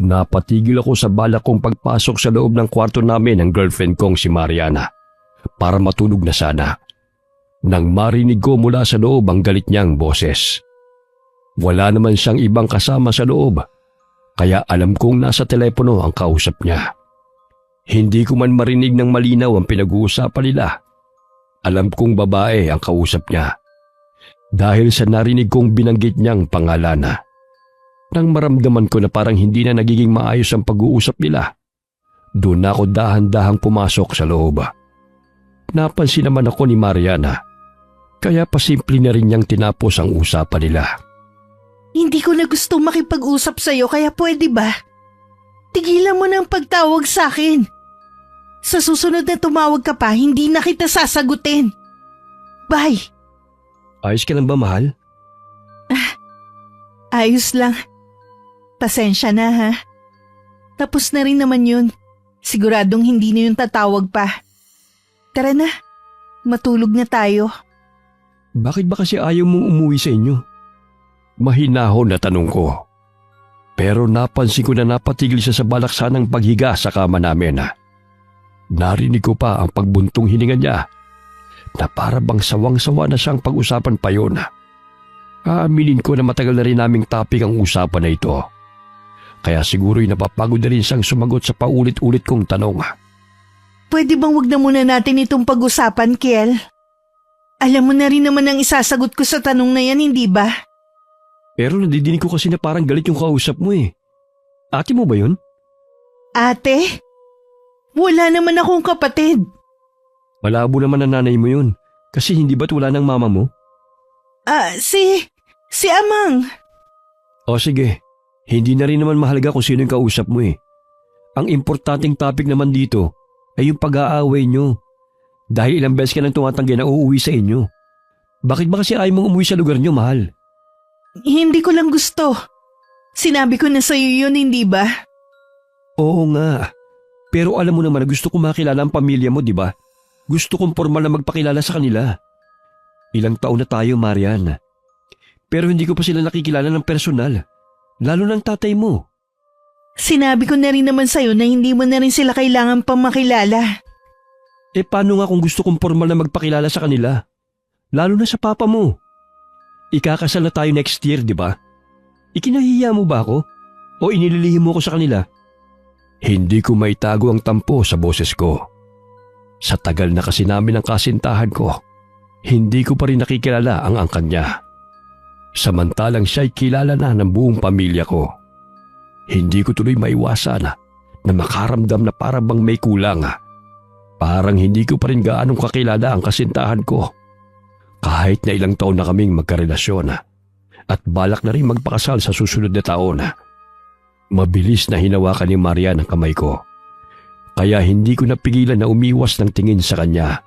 Napatigil ako sa balak kong pagpasok sa loob ng kwarto namin ng girlfriend kong si Mariana para matulog na sana. Nang marinig ko mula sa loob ang galit niyang boses. Wala naman siyang ibang kasama sa loob, kaya alam kong nasa telepono ang kausap niya. Hindi ko man marinig ng malinaw ang pinag-uusapan nila. Alam kong babae ang kausap niya dahil sa narinig kong binanggit niyang pangalan. Nang maramdaman ko na parang hindi na nagiging maayos ang pag-uusap nila, doon ako dahan-dahang pumasok sa loob. Napansin naman ako ni Mariana, kaya pasimple na rin niyang tinapos ang usapan nila. Hindi ko na gusto makipag-usap sa'yo kaya pwede ba? Tigilan mo ng pagtawag sa akin. Sa susunod na tumawag ka pa, hindi na kita sasagutin. Bye. Ayos ka lang ba, mahal? Ayos lang. Pasensya na ha. Tapos na rin naman yun. Siguradong hindi na yun tatawag pa. Tara na, matulog na tayo. Bakit ba kasi ayaw mong umuwi sa inyo? Mahinahon na tanong ko. Pero napansin ko na napatigil siya sa balaksanang paghiga sa kama namin. Narinig ko pa ang pagbuntong hininga niya na para bang sawang-sawa na siyang pag-usapan pa yun. Aaminin ko na matagal na rin naming topic ang usapan na ito. Kaya siguro'y napapagod na rin siyang sumagot sa paulit-ulit kong tanong. Pwede bang wag na muna natin itong pag-usapan, Kiel? Alam mo na rin naman ang isasagot ko sa tanong na yan, hindi ba? Pero nadidinig ko kasi na parang galit yung kausap mo eh. Ate mo ba yun? Ate? Wala naman akong kapatid. Malabo naman ang nanay mo yun. Kasi hindi ba't wala ng mama mo? Si Amang. O sige, hindi na rin naman mahalaga kung sino yung kausap mo eh. Ang importanteng topic naman dito ay yung pag-aaway nyo. Dahil ilang beses ka nang tumatanggi na uuwi sa inyo. Bakit ba kasi ayaw mong umuwi sa lugar nyo, mahal? Hindi ko lang gusto. Sinabi ko na sa'yo yun, hindi ba? Oo nga. Pero alam mo naman na gusto kong makilala ang pamilya mo, di ba? Gusto kong formal na magpakilala sa kanila. Ilang taon na tayo, Marian. Pero hindi ko pa sila nakikilala ng personal. Lalo ng tatay mo. Sinabi ko na rin naman sa'yo na hindi mo na rin sila kailangan pang makilala. Eh paano nga kung gusto kong formal na magpakilala sa kanila? Lalo na sa papa mo. Ikakasal na tayo next year, di ba? Ikinahiya mo ba ako? O inililihim mo ko sa kanila? Hindi ko maitago ang tampo sa boses ko. Sa tagal na kasi namin ang kasintahan ko, hindi ko pa rin nakikilala ang angkan niya. Samantalang siya'y kilala na ng buong pamilya ko. Hindi ko tuloy maiwasan na makaramdam na parang bang may kulang. Parang hindi ko pa rin gaanong kakilala ang kasintahan ko. Kahit na ilang taon na kaming magkarelasyon at balak na rin magpakasal sa susunod na taon. Mabilis na hinawakan ni Marian ang kamay ko. Kaya hindi ko napigilan na umiwas ng tingin sa kanya.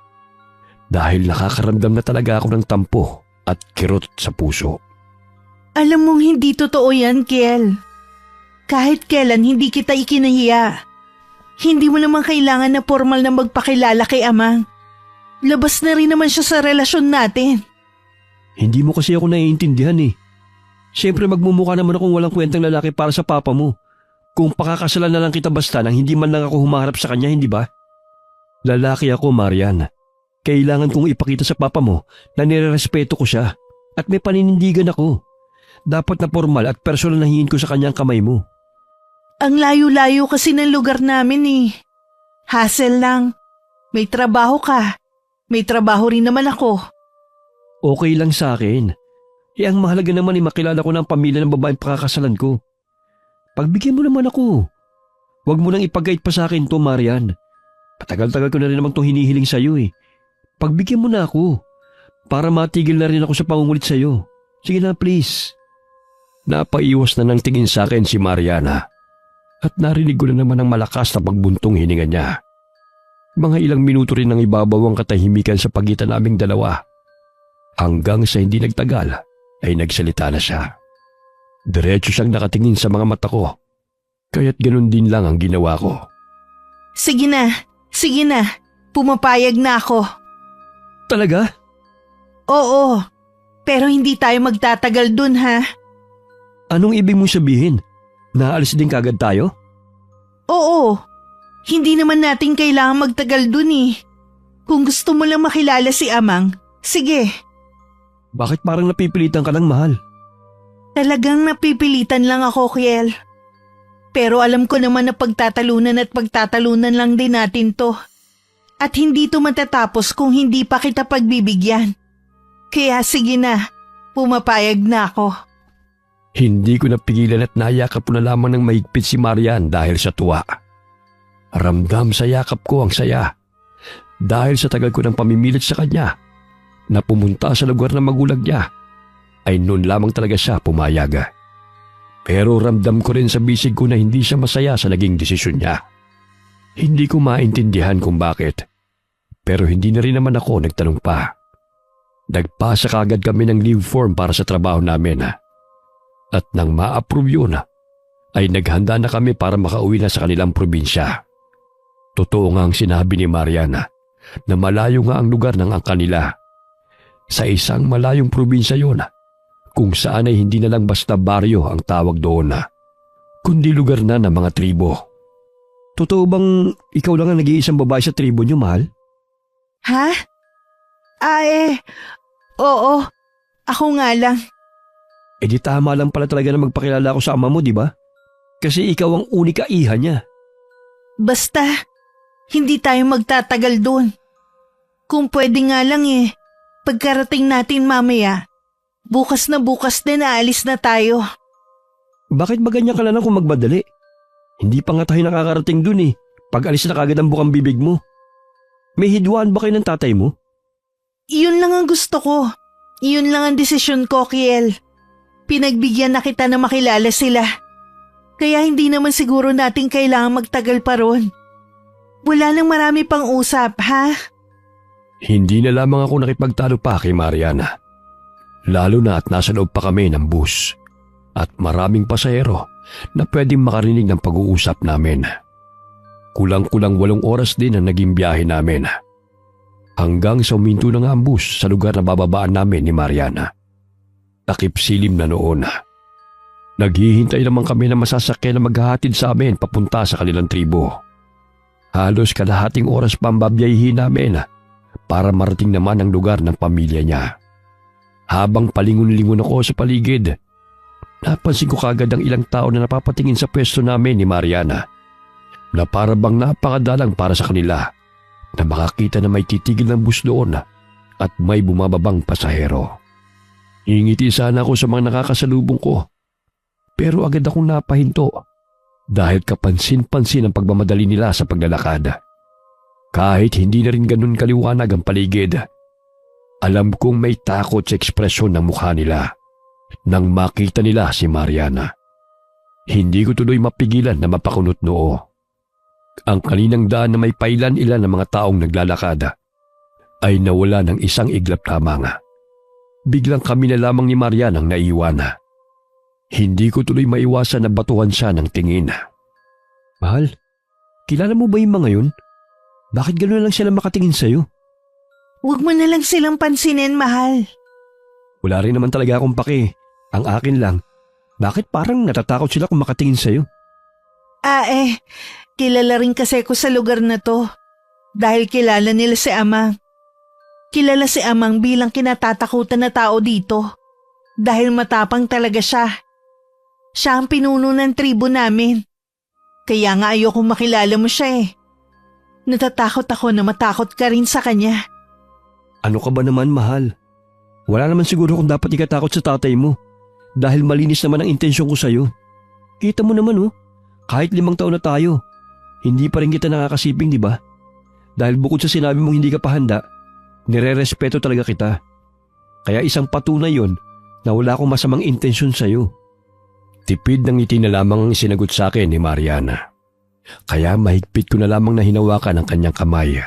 Dahil nakakaramdam na talaga ako ng tampo at kirot sa puso. Alam mong hindi totoo yan, Kiel. Kahit kailan hindi kita ikinahiya. Hindi mo naman kailangan na formal na magpakilala kay Amang. Labas na rin naman siya sa relasyon natin. Hindi mo kasi ako naiintindihan eh. Siyempre magmumukha naman akong walang kwentang lalaki para sa papa mo. Kung pakakasalan na lang kita basta nang hindi man lang ako humaharap sa kanya, hindi ba? Lalaki ako, Marian. Kailangan kong ipakita sa papa mo na nirerespeto ko siya at may paninindigan ako. Dapat na formal at personal na hingin ko sa kanya ang kamay mo. Ang layo-layo kasi ng lugar namin eh. Hassle lang. May trabaho ka. May trabaho rin naman ako. Okay lang sa akin. Ang mahalaga naman ay makilala ko ng pamilya ng babaeng pakakasalan ko. Pagbigyan mo naman ako. Huwag mo nang ipagait pa sa akin to, Marian. Patagal-tagal ko na rin naman itong hinihiling sa'yo eh. Pagbigyan mo na ako. Para matigil na rin ako sa pangungulit sa'yo. Sige na, please. Napaiwas na ng tingin sa akin si Mariana. At narinig ko na naman ang malakas na pagbuntong hininga niya. Mga ilang minuto rin nang ibabaw ang katahimikan sa pagitan naming dalawa. Hanggang sa hindi nagtagal ay nagsalita na siya. Diretso siyang nakatingin sa mga mata ko. Kaya't ganun din lang ang ginawa ko. Sige na. Pumapayag na ako. Talaga? Oo. Pero hindi tayo magtatagal dun ha. Anong ibig mong sabihin? Naalis din kagad tayo? Oo, hindi naman natin kailangan magtagal dun eh. Kung gusto mo lang makilala si Amang, sige. Bakit parang napipilitan ka lang, mahal? Talagang napipilitan lang ako, Kiel. Pero alam ko naman na pagtatalunan lang din natin to. At hindi to matatapos kung hindi pa kita pagbibigyan. Kaya sige na, pumapayag na ako. Hindi ko napigilan at nayakap ko na lamang ng mahigpit si Marian dahil sa tuwa. Ramdam sa yakap ko ang saya. Dahil sa tagal ko ng pamimilit sa kanya na pumunta sa lugar ng magulang niya, ay noon lamang talaga siya pumayag. Pero ramdam ko rin sa bisig ko na hindi siya masaya sa naging desisyon niya. Hindi ko maintindihan kung bakit. Pero hindi na rin naman ako nagtanong pa. Nagpasa kaagad kami ng leave form para sa trabaho namin. At nang ma-approve yun, ay naghanda na kami para makauwi na sa kanilang probinsya. Totoo nga ang sinabi ni Mariana na malayo nga ang lugar ng angka nila. Sa isang malayong probinsya yun, kung saan ay hindi na lang basta baryo ang tawag doon, kundi lugar na ng mga tribo. Totoo bang ikaw lang ang nag-iisang babae sa tribo niyo, mahal? Ha? Oo. Ako nga lang. Eh di tama lang pala talaga na magpakilala ako sa ama mo, di ba? Kasi ikaw ang unika iha niya. Basta, hindi tayo magtatagal doon. Kung pwede nga lang pagkarating natin mamaya, bukas na bukas din aalis na tayo. Bakit ba ganyan ka na lang kung magmadali? Hindi pa nga tayo nakakarating dun pag alis na kagad ang bukang bibig mo. May hidwaan ba kayo ng tatay mo? Iyon lang ang gusto ko. Iyon lang ang desisyon ko, Kiel. Pinagbigyan na kita na makilala sila. Kaya hindi naman siguro natin kailangan magtagal pa ron. Wala nang marami pang usap, ha? Hindi na lamang ako nakipagtalo pa kay Mariana. Lalo na at nasa loob pa kami ng bus. At maraming pasahero na pwedeng makarinig ng pag-uusap namin. Kulang-kulang 8 oras din ang naging biyahe namin. Hanggang sa uminto na nga ang bus sa lugar na bababaan namin ni Mariana. Takip silim na noon. Naghihintay naman kami na masasakyan na maghahatid sa amin papunta sa kanilang tribo. Halos kalahating oras pa ang babiyahihin namin para marating naman ang lugar ng pamilya niya. Habang palingon-lingon ako sa paligid, napansin ko kagad ang ilang tao na napapatingin sa pwesto namin ni Mariana na para bang napakadalang para sa kanila na makakita na may titigil ng bus doon at may bumababang pasahero. Ingiti sana ako sa mga nakakasalubong ko, pero agad akong napahinto dahil kapansin-pansin ang pagmamadali nila sa paglalakad. Kahit hindi na rin ganun kaliwanag ang paligid, alam kong may takot sa ekspresyon ng mukha nila nang makita nila si Mariana. Hindi ko tuloy mapigilan na mapakunot noo. Ang kaninang daan na may pailan-ilan ng mga taong naglalakad ay nawala ng isang iglap lamang. Biglang kami na lamang ni Mariana ang naiwan. Hindi ko tuloy maiwasan na batuhan siya ng tingin. Mahal, kilala mo ba yung mga yun? Bakit gano'n lang sila makatingin sa'yo? Huwag mo na lang silang pansinin, mahal. Wala rin naman talaga akong pake. Ang akin lang, bakit parang natatakot sila kung makatingin sa'yo? Kilala rin kasi ako sa lugar na to. Dahil kilala nila si Amang. Kilala si Amang bilang kinatatakutan na tao dito. Dahil matapang talaga siya. Siya ang pinuno ng tribo namin. Kaya nga ayokong makilala mo siya Natatakot ako na matakot ka rin sa kanya. Ano ka ba naman, mahal? Wala naman siguro kung dapat ikatakot sa tatay mo. Dahil malinis naman ang intensyon ko sa'yo. Kita mo naman kahit 5 taon na tayo, hindi pa rin kita nakakasiping, di ba? Dahil bukod sa sinabi mong hindi ka pa handa, nire-respeto talaga kita. Kaya isang patunay yon na wala akong masamang intensyon sa'yo. Tipid ng ngiti na lamang ang sinagot sa akin ni Mariana. Kaya mahigpit ko na lamang na hinawakan ang kanyang kamay.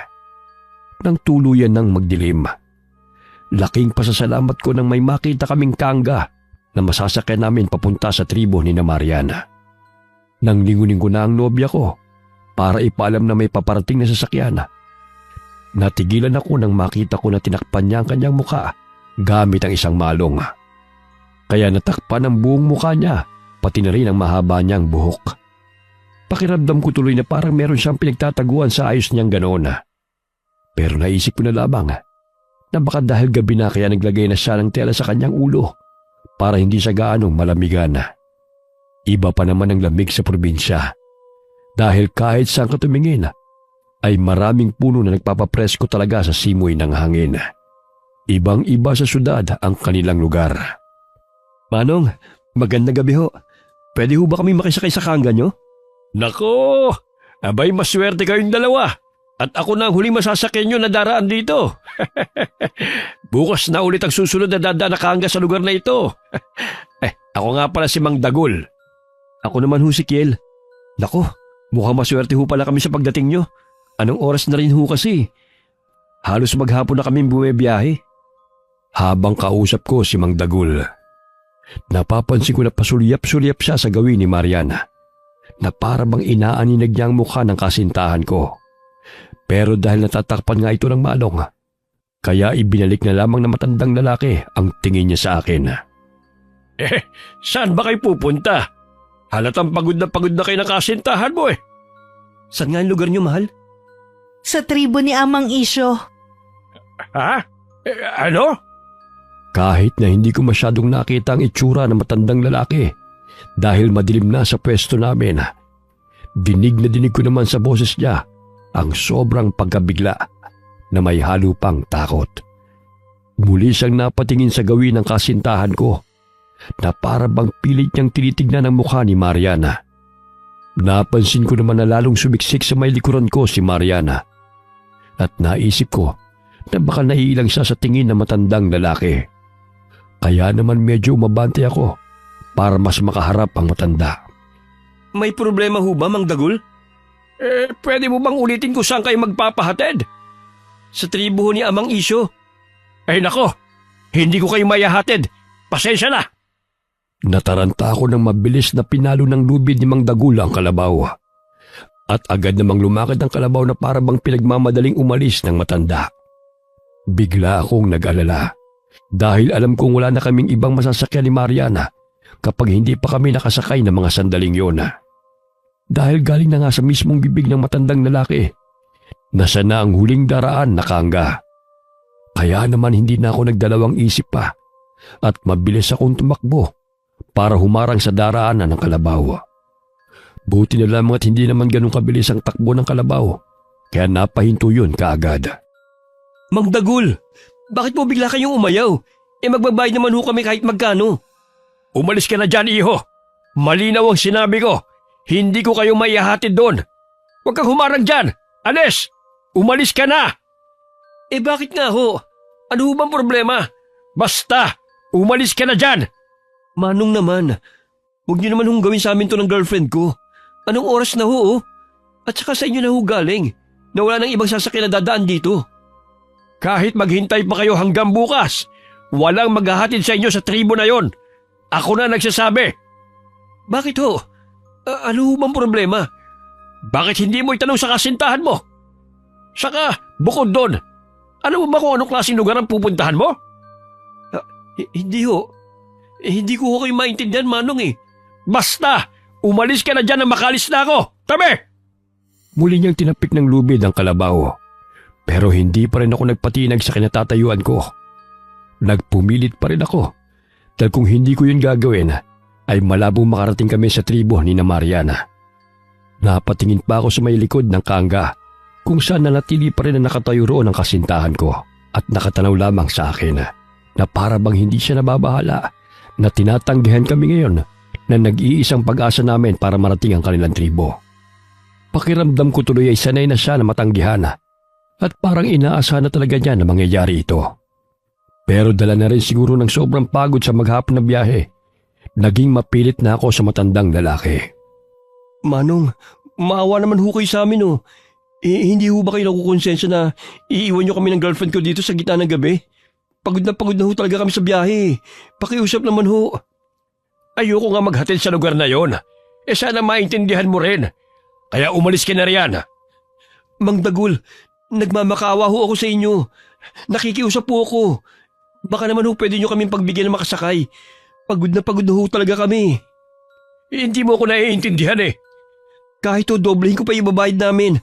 Nang tuluyan ng magdilim, laking pasasalamat ko nang may makita kaming kangga na masasakyan namin papunta sa tribo ni Mariana. Nang lingunin ko na ang nobya ko para ipaalam na may paparating na sasakyan, natigilan ako nang makita ko na tinakpan niya ang kanyang muka gamit ang isang malong. Kaya natakpan ang buong mukha niya pati na rin ang mahaba niyang buhok. Pakiramdam ko tuloy na parang meron siyang pinagtataguan sa ayos niyang ganoon. Pero naisip ko na lamang na baka dahil gabi na kaya naglagay na siya ng tela sa kanyang ulo para hindi siya gaanong malamigan. Iba pa naman ang lamig sa probinsya dahil kahit saan ka tumingin ay maraming puno na nagpapapresko talaga sa simoy ng hangin. Ibang-iba sa syudad ang kanilang lugar. Manong, magandang gabi ho. Pwede ho ba kami makisakay sa kangga nyo? Nako, abay maswerte kayong dalawa. At ako na ang huling masasakyan nyo na daraan dito. Bukas na ulit ang susunod na dadaan na kangga sa lugar na ito. Ako nga pala si Mang Dagul. Ako naman ho si Kiel. Nako, mukhang maswerte ho pala kami sa pagdating nyo. Anong oras na rin ho kasi? Halos maghapon na kaming bumibiyahe. Habang kausap ko si Mang Dagul, napapansin ko na pasulyap-sulyap siya sa gawin ni Mariana na para bang inaaninag niya ang mukha ng kasintahan ko. Pero dahil natatakpan nga ito ng Manong, kaya ibinalik na lamang na matandang lalaki ang tingin niya sa akin. Saan ba kayo pupunta? Halatang pagod na kayo ng kasintahan mo eh. Saan nga ang lugar niyo, mahal? Sa tribo ni Amang Isyo. Ha? Ano? Kahit na hindi ko masyadong nakita ang itsura ng matandang lalaki dahil madilim na sa pwesto namin, dinig na dinig ko naman sa boses niya ang sobrang pagkabigla na may halo pang takot. Muli siyang napatingin sa gawin ng kasintahan ko na para bang pilit niyang tinitignan ang mukha ni Mariana. Napansin ko naman na lalong sumiksik sa may likuran ko si Mariana at naisip ko na baka naiilang siya sa tingin ng matandang lalaki. Kaya naman medyo umabante ako para mas makaharap ang matanda. May problema ho ba, Mang Dagul? Pwede mo bang ulitin kung saan kayo magpapahatid? Sa tribo ho ni Amang Isyo. Ay nako, hindi ko kayo mayahatid. Pasensya na. Nataranta ako ng mabilis na pinalo ng lubid ni Mang Dagul ang kalabaw. At agad namang lumakad ang kalabaw na para bang pinagmamadaling umalis ng matanda. Bigla akong nag-alala. Dahil alam kong wala na kaming ibang masasakyan ni Mariana kapag hindi pa kami nakasakay ng mga sandaling yon. Dahil galing na nga sa mismong bibig ng matandang lalaki, nasa na ang huling daraan na kangga. Kaya naman hindi na ako nagdalawang isip pa at mabilis akong tumakbo para humarang sa daraanan ng kalabaw. Buti na lamang at hindi naman ganun kabilis ang takbo ng kalabaw, kaya napahinto yun kaagad. Mang Dagul, bakit mo bigla kayong umayaw? Magbabayad naman ho kami kahit magkano. Umalis ka na dyan, iho. Malinaw ang sinabi ko. Hindi ko kayo maihahatid doon. Huwag kang humarang dyan. Alis! Umalis ka na! Bakit nga ho? Ano ho bang problema? Basta! Umalis ka na dyan! Manong naman, huwag niyo naman hong gawin sa amin to ng girlfriend ko. Anong oras na ho? At saka sa inyo na ho galing na wala nang ibang sasakyan na dadaan dito. Kahit maghintay pa kayo hanggang bukas, walang maghahatid sa inyo sa tribo na yon. Ako na nagsasabi. Bakit ho? Ano ho bang problema? Bakit hindi mo itanong sa kasintahan mo? Saka, bukod doon, ano mo ba kung anong klaseng lugar ang pupuntahan mo? Hindi ho. Hindi ko ho kayo maintindihan, Manong eh. Basta, umalis ka na dyan na makalis na ako. Tabi! Muli niyang tinapik ng lubid ang kalabaw. Pero hindi pa rin ako nagpatinag sa kinatatayuan ko. Nagpumilit pa rin ako dahil kung hindi ko yun gagawin ay malabong makarating kami sa tribo ni Mariana. Napatingin pa ako sa may likod ng kangga kung saan nanatili pa rin na nakatayo roon ang kasintahan ko at nakatanaw lamang sa akin na para bang hindi siya nababahala na tinatanggihan kami ngayon na nag-iisang pag-asa namin para marating ang kanilang tribo. Pakiramdam ko tuloy ay sanay na siya na matanggihan at parang inaasahan na talaga niya na mangyayari ito. Pero dala na rin siguro ng sobrang pagod sa maghapon na biyahe, naging mapilit na ako sa matandang lalaki. Manong, maawa naman ho kayo sa amin oh. Hindi ho ba kayo nakukonsensya na iiwan niyo kami ng girlfriend ko dito sa gitna ng gabi? Pagod na ho talaga kami sa biyahe. Pakiusap naman ho. Ayoko nga maghatid sa lugar na yon. Sana maintindihan mo rin. Kaya umalis ka na riyan. Mang Dagul, nagmamakaawa ho ako sa inyo. Nakikiusap po ako. Baka naman ho pwede nyo kaming pagbigyan ng makasakay. Pagod na ho talaga kami. Hindi mo ako naiintindihan eh. Kahit o doblehin ko pa yung babayad namin,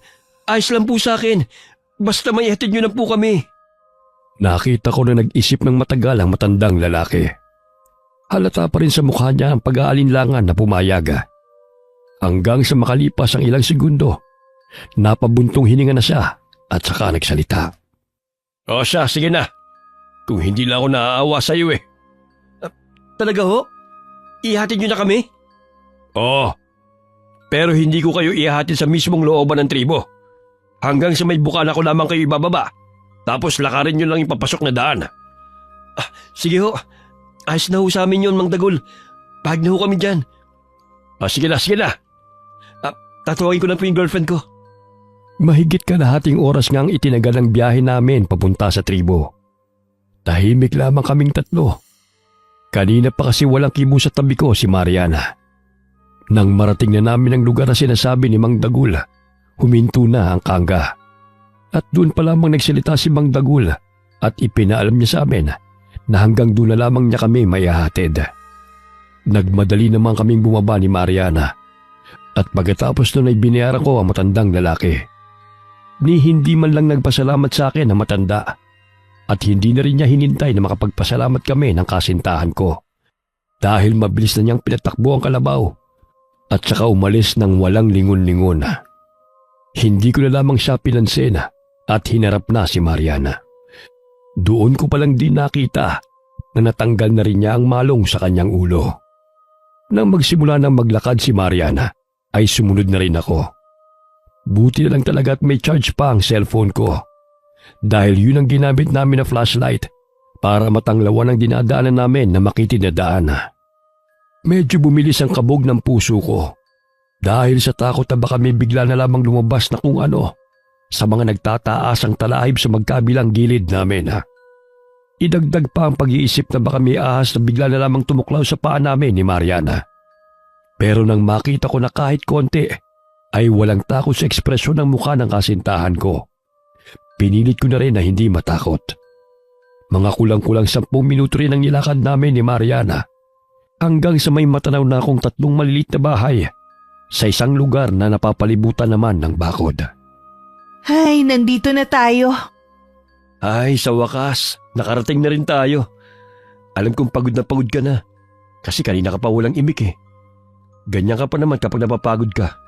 ayos lang po sa akin. Basta may hatid nyo na po kami. Nakita ko na nag-isip ng matagal ang matandang lalaki. Halata pa rin sa mukha niya ang pag-aalinlangan na pumayaga. Hanggang sa makalipas ang ilang segundo, napabuntong hininga na siya at saka nagsalita. O siya, sige na. Kung hindi lang ako naaawa sa iyo eh. Talaga ho? Ihatid nyo na kami? Oo. Pero hindi ko kayo ihatid sa mismong looban ng tribo. Hanggang sa may bukana ko lamang kayo ibababa. Tapos lakarin nyo lang yung papasok na daan. Sige ho. Ayos na ho sa amin yun, Mang Dagul. Pahag na ho kami dyan. Sige na, sige na. Tatawagin ko na po yung girlfriend ko. Mahigit kalahating oras nga ang itinagal ng biyahe namin papunta sa tribo. Tahimik lamang kaming tatlo. Kanina pa kasi walang kibo sa tabi ko si Mariana. Nang marating na namin ang lugar na sinasabi ni Mang Dagul, huminto na ang kangga. At doon pa lamang nagsalita si Mang Dagul at ipinaalam niya sa amin na hanggang doon na lamang niya kami maihahatid. Nagmadali naman kaming bumaba ni Mariana at pagkatapos nun ay binayaran ko ang matandang lalaki. Ni hindi man lang nagpasalamat sa akin ang matanda at hindi na rin niya hinintay na makapagpasalamat kami ng kasintahan ko dahil mabilis na niyang pinatakbo ang kalabaw at saka umalis ng walang lingon-lingon. Hindi ko na lamang siya pinansin at hinarap na si Mariana. Doon ko palang din nakita na natanggal na rin niya ang malong sa kanyang ulo. Nang magsimula ng maglakad si Mariana, ay sumunod na rin ako. Buti na lang talaga at may charge pa ang cellphone ko. Dahil yun ang ginamit namin na flashlight para matanglawan ang dinadaanan namin na makitid na daan. Medyo bumilis ang kabog ng puso ko dahil sa takot na baka may bigla na lamang lumabas na kung ano sa mga nagtataas ang talahib sa magkabilang gilid namin. Idagdag pa ang pag-iisip na baka may ahas na bigla na lamang tumuklaw sa paa namin ni Mariana. Pero nang makita ko na kahit konti ay walang takot sa ekspresyon ng mukha ng kasintahan ko, pinilit ko na rin na hindi matakot. Mga kulang-kulang 10 minuto rin ang nilakad namin ni Mariana hanggang sa may matanaw na akong 3 malilit na bahay sa isang lugar na napapalibutan naman ng bakod. Ay, nandito na tayo. Ay, sa wakas, nakarating na rin tayo. Alam kong pagod na pagod ka na kasi kanina ka pa walang imik eh. Ganyan ka pa naman kapag napapagod ka.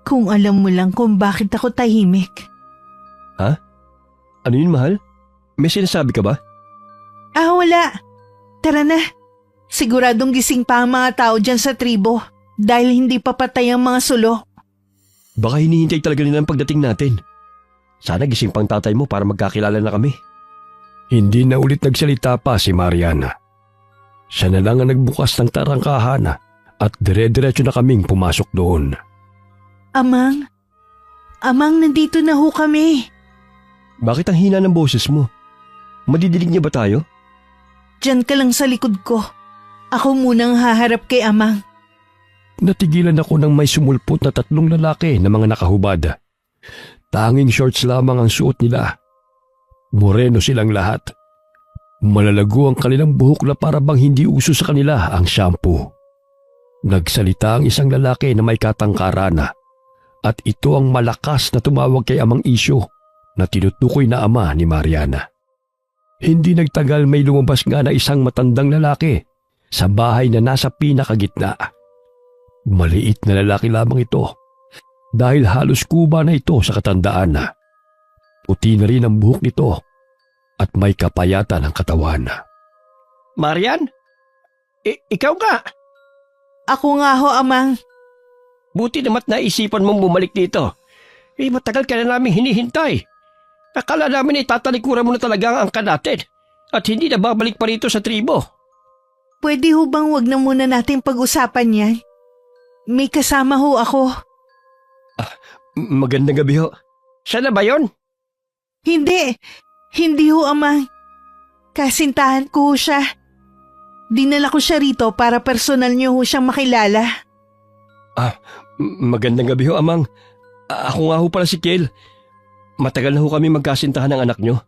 Kung alam mo lang kung bakit ako tahimik. Ha? Ano yun, mahal? May sinasabi ka ba? Wala. Tara na. Siguradong gising pa ang mga tao dyan sa tribo dahil hindi pa patay ang mga sulo. Baka hinihintay talaga nila ang pagdating natin. Sana gising pang tatay mo para magkakilala na kami. Hindi na ulit nagsalita pa si Mariana. Siya na lang ang nagbukas ng tarangkahan at dire-diretso na kaming pumasok doon. Amang, nandito na ho kami. Bakit ang hina ng boses mo? Madidilig niya ba tayo? Diyan ka lang sa likod ko. Ako munang haharap kay Amang. Natigilan ako nang may sumulpot na 3 lalaki na mga nakahubad. Tanging shorts lamang ang suot nila. Moreno silang lahat. Malalago ang kanilang buhok na para bang hindi uso sa kanila ang shampoo. Nagsalita ang isang lalaki na may katangkaran at ito ang malakas na tumawag kay Amang Isyo na tinutukoy na ama ni Mariana. Hindi nagtagal may lumabas nga na isang matandang lalaki sa bahay na nasa pinakagitna. Maliit na lalaki lamang ito dahil halos kuba na ito sa katandaan. Puti na rin ang buhok nito at may kapayatan ang katawan. Marian? Ikaw nga? Ako nga ho, Amang. Buti namat naisipan mong bumalik dito. Matagal ka na namin hinihintay. Akala namin itatalikuran mo na talaga ang angka natin at hindi na babalik pa rito sa tribo. Pwede ho bang wag na muna natin pag-usapan yan? May kasama ho ako. Magandang gabi ho. Siya na ba yun? Hindi ho, Amang. Kasintahan ko ho siya. Dinala ko siya rito para personal niyo ho siyang makilala. Magandang gabi ho, Amang. Ako nga ho pala si Kel. Matagal na ho kami magkasintahan ng anak nyo.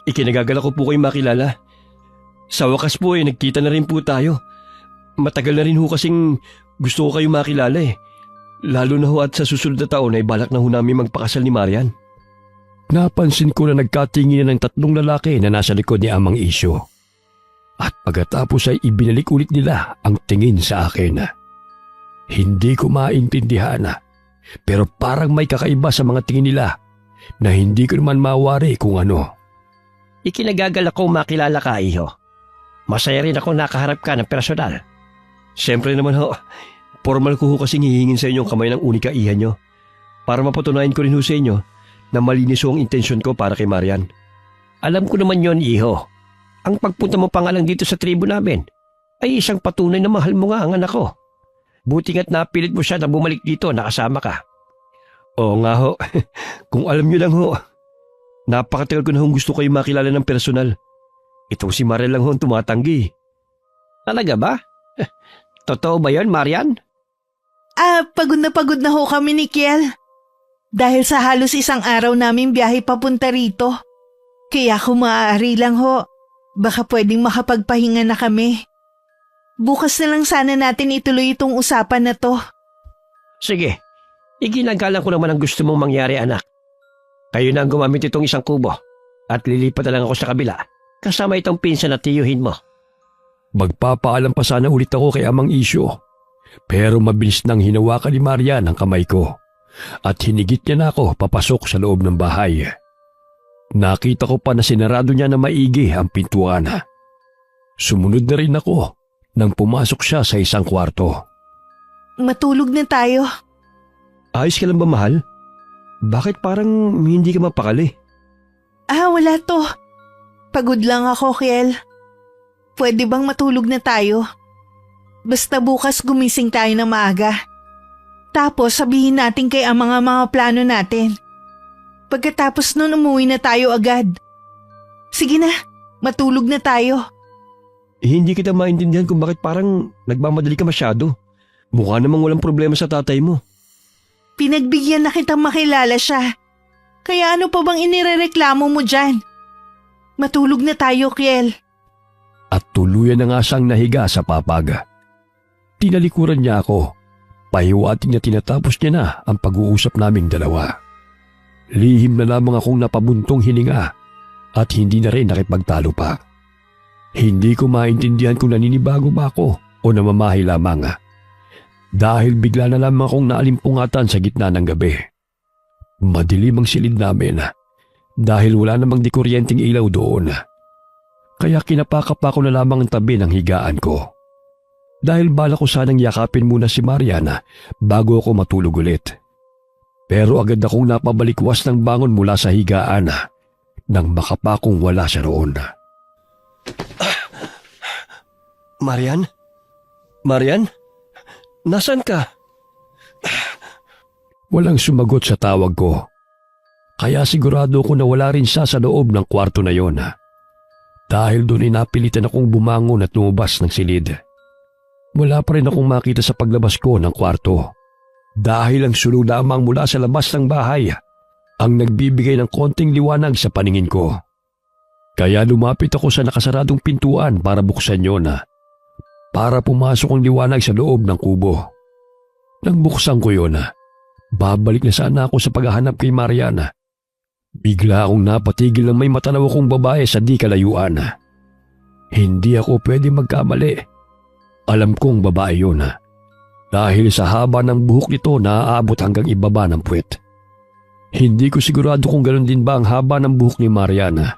Ikinagagala ko po kayo makilala. Sa wakas po nagkita na rin po tayo. Matagal na rin ho kasing Gusto ko kayo makilala eh. Lalo na ho at sa susunod na taon ay balak na ho namin magpakasal ni Marian. Napansin ko na nagkatingin ng 3 lalaki na nasa likod ni Amang Isyo. At pagkatapos ay ibinalik ulit nila ang tingin sa akin. Hindi ko maintindihan, pero parang may kakaiba sa mga tingin nila na hindi ko naman mawari kung ano. Ikinagagal ako makilala ka, Iho. Masaya rin ako nakaharap ka ng personal. Siyempre naman ho, formal ko ho kasing hihingin sa inyo ang kamay ng unika iha nyo para mapatunayan ko rin ho sa inyo na malinis ho ang intensyon ko para kay Marian. Alam ko naman yon, Iho. Ang pagpunta mo pa nga lang dito sa tribo namin ay isang patunay na mahal mo nga ang anak ko. Buti nga't napilit mo siya na bumalik dito nakasama ka. Oo nga ho, kung alam nyo lang ho, napakatagal ko na hong gusto kayo makilala ng personal. Itong si Marian lang ho ang tumatanggi. Talaga ba? Totoo ba yon, Marian? Pagod na ho kami ni Kiel. Dahil sa halos isang araw namin biyahe papunta rito. Kaya kung maaari lang ho, baka pwedeng makapagpahinga na kami. Bukas na lang sana natin ituloy itong usapan na to. Sige, iginagalang ko naman ang gusto mong mangyari, anak. Kayo na ang gumamit itong isang kubo at lilipat na lang ako sa kabila kasama itong pinsan na tiyuhin mo. Magpapaalam pa sana ulit ako kay Amang Isyo, pero mabilis nang hinawakan ni Marian ang kamay ko at hinigit niya na ako papasok sa loob ng bahay. Nakita ko pa na sinarado niya na maigi ang pintuan. Sumunod na rin ako nang pumasok siya sa isang kwarto. Matulog na tayo. Ayos ka lang ba, mahal? Bakit parang hindi ka mapakali? Wala to. Pagod lang ako, Kiel. Pwede bang matulog na tayo? Basta bukas gumising tayo na maaga. Tapos sabihin natin kay ang mga plano natin. Pagkatapos nun umuwi na tayo agad. Sige na, matulog na tayo. Hindi kita maintindihan kung bakit parang nagmamadali ka masyado. Mukha namang walang problema sa tatay mo. Pinagbigyan na kitang makilala siya. Kaya ano pa bang inirereklamo mo dyan? Matulog na tayo, Kiel. At tuluyan na nga siyang nahiga sa papag. Tinalikuran niya ako. Pahiwating na tinatapos niya na ang pag-uusap naming dalawa. Lihim na lamang akong napabuntong hininga at hindi na rin nakipagtalo pa. Hindi ko maintindihan kung naninibago ba ako o namamahay lamang. Dahil bigla na lamang akong naalimpungatan sa gitna ng gabi. Madilim ang silid namin dahil wala namang dikuryenteng ilaw doon. Kaya kinapakap ako na lamang ang tabi ng higaan ko. Dahil bala ko sanang yakapin muna si Mariana bago ako matulog ulit. Pero agad akong napabalikwas ng bangon mula sa higaan nang makapakong wala siya roon. Marian? Marian? Nasaan ka? Walang sumagot sa tawag ko. Kaya sigurado ko na wala rin siya sa loob ng kwarto na yon. Dahil doon ay napilitan akong bumangon at lumabas ng silid. Wala pa rin akong makita sa paglabas ko ng kwarto. Dahil ang sulong lamang mula sa labas ng bahay ang nagbibigay ng konting liwanag sa paningin ko. Kaya lumapit ako sa nakasaradong pintuan para buksan yon para pumasok ang liwanag sa loob ng kubo. Nang buksan ko yon, babalik na sana ako sa paghahanap kay Mariana. Bigla akong napatigil ng may matanaw akong babae sa di kalayuan. Hindi ako pwede magkamali. Alam kong babae yun. Dahil sa haba ng buhok nito naaabot hanggang ibaba ng puwet. Hindi ko sigurado kung ganoon din ba ang haba ng buhok ni Mariana.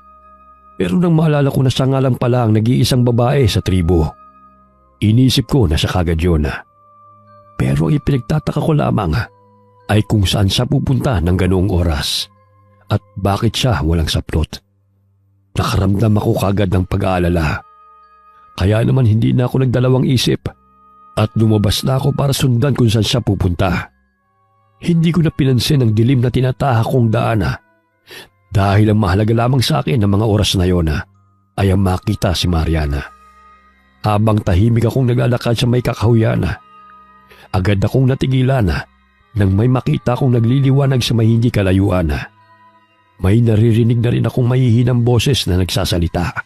Pero nang maalala ko na siya nga lang pala ang nag-iisang babae sa tribo, inisip ko na siya kagad yun. Pero ipinagtataka ko lamang ay kung saan siya pupunta ng ganoong oras at bakit siya walang saplot. Nakaramdam ako kagad ng pag-aalala. Kaya naman hindi na ako nagdalawang isip at lumabas na ako para sundan kung saan siya pupunta. Hindi ko na pinansin ang dilim na tinatahak kong daan dahil ang mahalaga lamang sa akin ng mga oras na yon ay ang makita si Mariana. Habang tahimik akong naglalakad sa may kakahuyan, agad akong natigilan nang may makita akong nagliliwanag sa may hindi kalayuan. May naririnig na rin akong mahihinang boses na nagsasalita.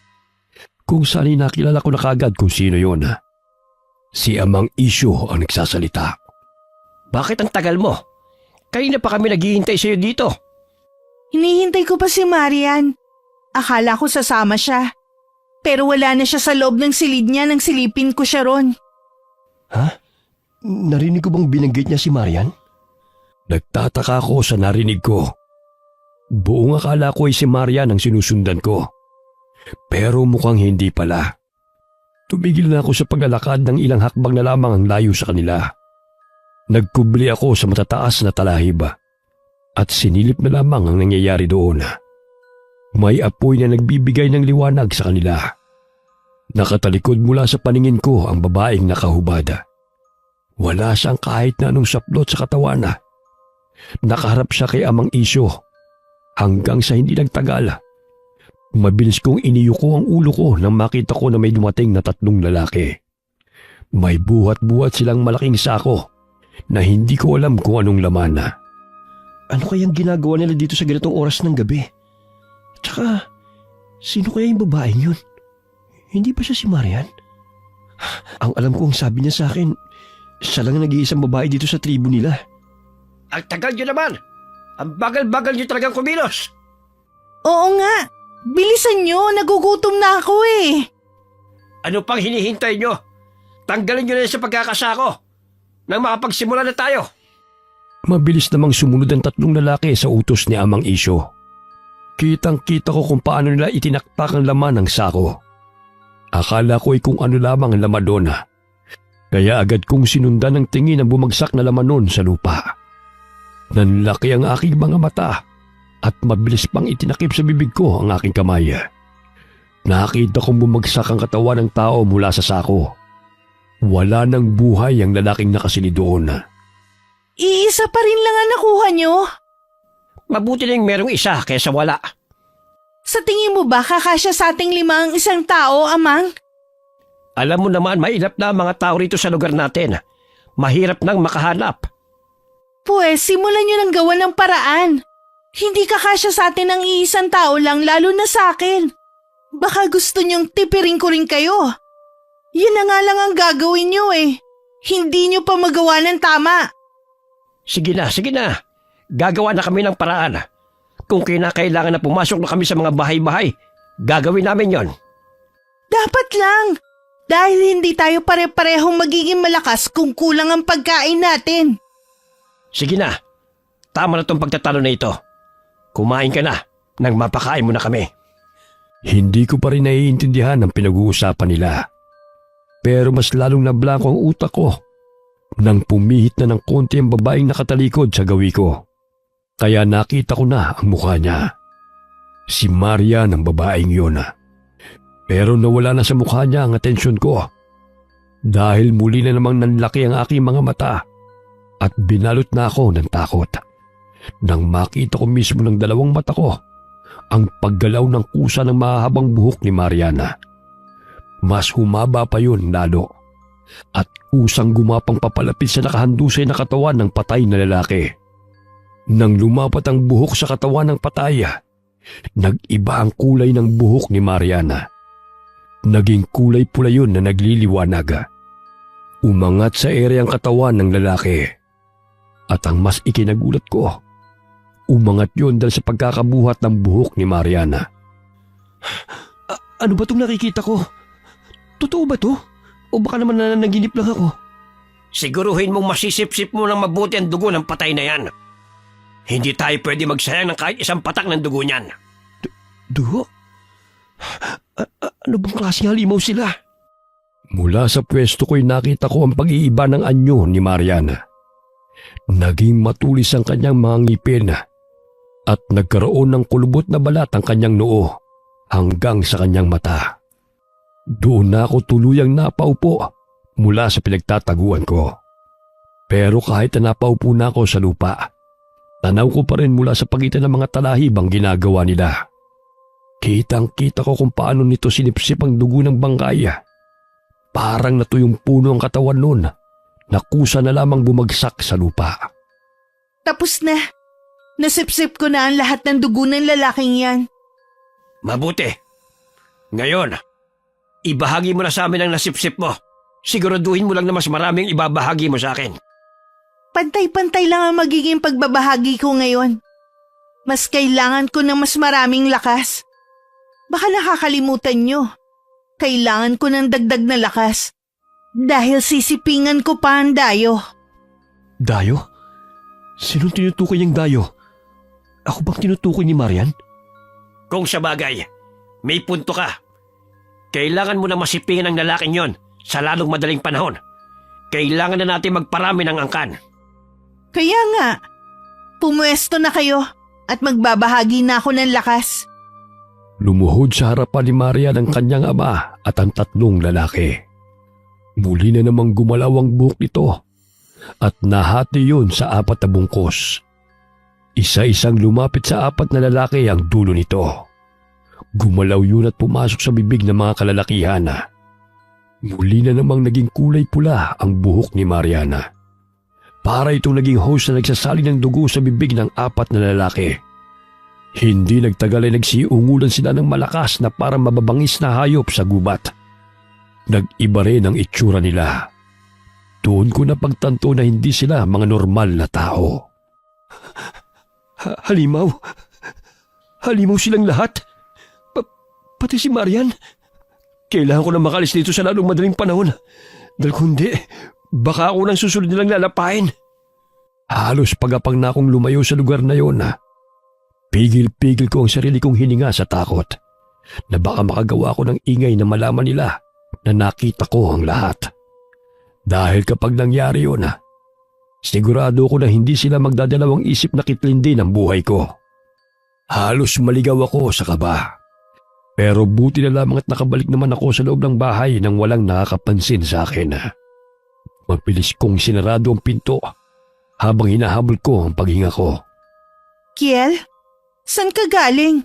Kung saan nakilala ko na kagad kung sino yon. Si Amang Isyo ang nagsasalita. Bakit ang tagal mo? Kanina pa kami naghihintay sa'yo dito. Hinihintay ko pa si Marian. Akala ko sasama siya. Pero wala na siya sa loob ng silid niya nang silipin ko siya ron. Ha? Narinig ko bang binanggit niya si Marian? Nagtataka ako sa narinig ko. Buong akala ko ay si Marian ang sinusundan ko. Pero mukhang hindi pala. Tumigil na ako sa paglalakad ng ilang hakbang na lamang ang layo sa kanila. Nagkubli ako sa matataas na talahiba at sinilip na lamang ang nangyayari doon. May apoy na nagbibigay ng liwanag sa kanila. Nakatalikod mula sa paningin ko ang babaeng nakahubad. Wala siyang kahit na anong saplot sa katawan. Nakaharap siya kay Amang Isyo hanggang sa hindi nagtagal. Mabilis kong iniyuko ang ulo ko nang makita ko na may dumating na 3 lalaki. May buhat-buhat silang malaking sako na hindi ko alam kung anong laman. Ano kayang ginagawa nila dito sa ganitong oras ng gabi? Tsaka, sino kaya yung babaeng yun? Hindi ba siya si Marian? Ang alam ko ang sabi niya sa akin, siya lang ang nag-iisang babae dito sa tribo nila. Ang tagal nyo naman! Ang bagal-bagal nyo talagang kumilos! Oo nga. Bilisan niyo, nagugutom na ako eh. Ano pang hinihintay nyo? Tanggalin nyo na yan sa pagkakasako nang makapagsimula na tayo. Mabilis namang sumunod ang 3 lalaki sa utos ni Amang Isyo. Kitang-kita ko kung paano nila itinaktak ang laman ng sako. Akala ko ay kung ano lamang ang laman doon. Kaya agad kong sinundan ng tingin ang bumagsak na laman noon sa lupa. Nanlaki ang aking mga mata at mabilis pang itinakip sa bibig ko ang aking kamay. Nakita kong bumagsak ang katawan ng tao mula sa sako. Wala nang buhay ang lalaking nakasilid doon. Iisa pa rin lang ang nakuha niyo. Mabuti na yung merong isa kaysa wala. Sa tingin mo ba kakasya sa ating 5 ang isang tao, Amang? Alam mo naman, mahirap na ang mga tao rito sa lugar natin. Mahirap nang makahanap. Pues, simulan niyo ng gawa ng paraan. Hindi kakasya sa atin ang iisang tao lang, lalo na sa akin. Baka gusto niyong tipirin ko rin kayo. Yun na nga lang ang gagawin niyo eh. Hindi niyo pa magawa ng tama. Sige na, sige na. Gagawa na kami ng paraan. Kung kinakailangan na pumasok na kami sa mga bahay-bahay, gagawin namin yon. Dapat lang. Dahil hindi tayo pare-parehong magiging malakas kung kulang ang pagkain natin. Sige na. Tama na tong pagtatalo na ito. Kumain ka na nang mapakain mo na kami. Hindi ko pa rin naiintindihan ang pinag-uusapan nila. Pero mas lalong nablangko ang utak ko nang pumihit na ng konti ang babaeng nakatalikod sa gawi ko. Kaya nakita ko na ang mukha niya. Si Marian ang babaeng yun. Pero nawala na sa mukha niya ang atensyon ko. Dahil muli na namang nanlaki ang aking mga mata at binalot na ako ng takot. Nang makita ko mismo ng 2 mata ko ang paggalaw ng kusa ng mahahabang buhok ni Mariana. Mas humaba pa yun lalo at kusang gumapang papalapit sa nakahandusay na katawan ng patay na lalaki. Nang lumapat ang buhok sa katawan ng patay, nag-iba ang kulay ng buhok ni Mariana. Naging kulay pula yun na nagliliwanag. Umangat sa ere ang katawan ng lalaki. At ang mas ikinagulat ko, umangat yun dahil sa pagkakabuhat ng buhok ni Mariana. Ano ba itong nakikita ko? Totoo ba to? O baka naman nananaginip lang ako? Siguruhin mong masisip-sip mo ng mabuti ang dugo ng patay na yan. Hindi tayo pwede magsayang ng kahit isang patak ng dugo niyan. Dugo? Ano bang klaseng halimaw sila? Mula sa pwesto ko'y nakita ko ang pag-iiba ng anyo ni Mariana. Naging matulis ang kanyang mga ngipin at nagkaroon ng kulubot na balat ang kanyang noo hanggang sa kanyang mata. Doon na ako tuluyang napaupo mula sa pinagtataguan ko. Pero kahit na napaupo na ako sa lupa, tanaw ko pa rin mula sa pagitan ng mga talahib ang ginagawa nila. Kitang-kita ko kung paano nito sinipsip ang dugo ng bangkay. Parang natuyong puno ang katawan nun na kusa na lamang bumagsak sa lupa. Tapos na. Nasipsip ko na ang lahat ng dugo ng lalaking yan. Mabuti. Ngayon, ibahagi mo na sa amin ang nasipsip mo. Siguraduhin mo lang na mas maraming ibabahagi mo sa akin. Pantay-pantay lang ang magiging pagbabahagi ko ngayon. Mas kailangan ko ng mas maraming lakas. Baka nakakalimutan nyo. Kailangan ko ng dagdag na lakas. Dahil sisipingan ko pa ang dayo. Dayo? Sinong tinutukoy niyang Dayo? Ako bang tinutukoy ni Marian? Kung sa bagay, may punto ka. Kailangan mo na masipingin ang lalaking yon sa lalong madaling panahon. Kailangan na natin magparami ng angkan. Kaya nga, pumuesto na kayo at magbabahagi na ako ng lakas. Lumuhod sa harapan ni Marian ang kanyang ama at ang tatlong lalaki. Muli na namang gumalaw ang buhok nito at nahati yun sa 4 na bungkos. Isa-isang lumapit sa 4 na lalaki ang dulo nito. Gumalaw yun at pumasok sa bibig ng mga kalalakihan. Muli na namang naging kulay pula ang buhok ni Mariana. Para itong naging host na nagsasali ng dugo sa bibig ng 4 na lalaki. Hindi nagtagal ay nagsiungulan sila ng malakas na parang mababangis na hayop sa gubat. Nag-iba rin ang itsura nila. Doon ko napagtanto na hindi sila mga normal na tao. Halimaw? Halimaw silang lahat? Pati si Marian? Kailangan ko na makalis dito sa lalong madaling panahon. Dahil kundi, baka ako nang susunod nilang lalapain. Halos pagapang na akong lumayo sa lugar na yon. Pigil-pigil ko ang sarili kong hininga sa takot na baka makagawa ko ng ingay na malaman nila na nakita ko ang lahat. Dahil kapag nangyari yun, sigurado ko na hindi sila magdadalawang isip na kitlin din ang buhay ko. Halos maligaw ako sa kaba. Pero buti na lamang at nakabalik naman ako sa loob ng bahay nang walang nakakapansin sa akin. Mabilis kong sinarado ang pinto habang hinahabol ko ang paghinga ko. Kiel, saan ka galing?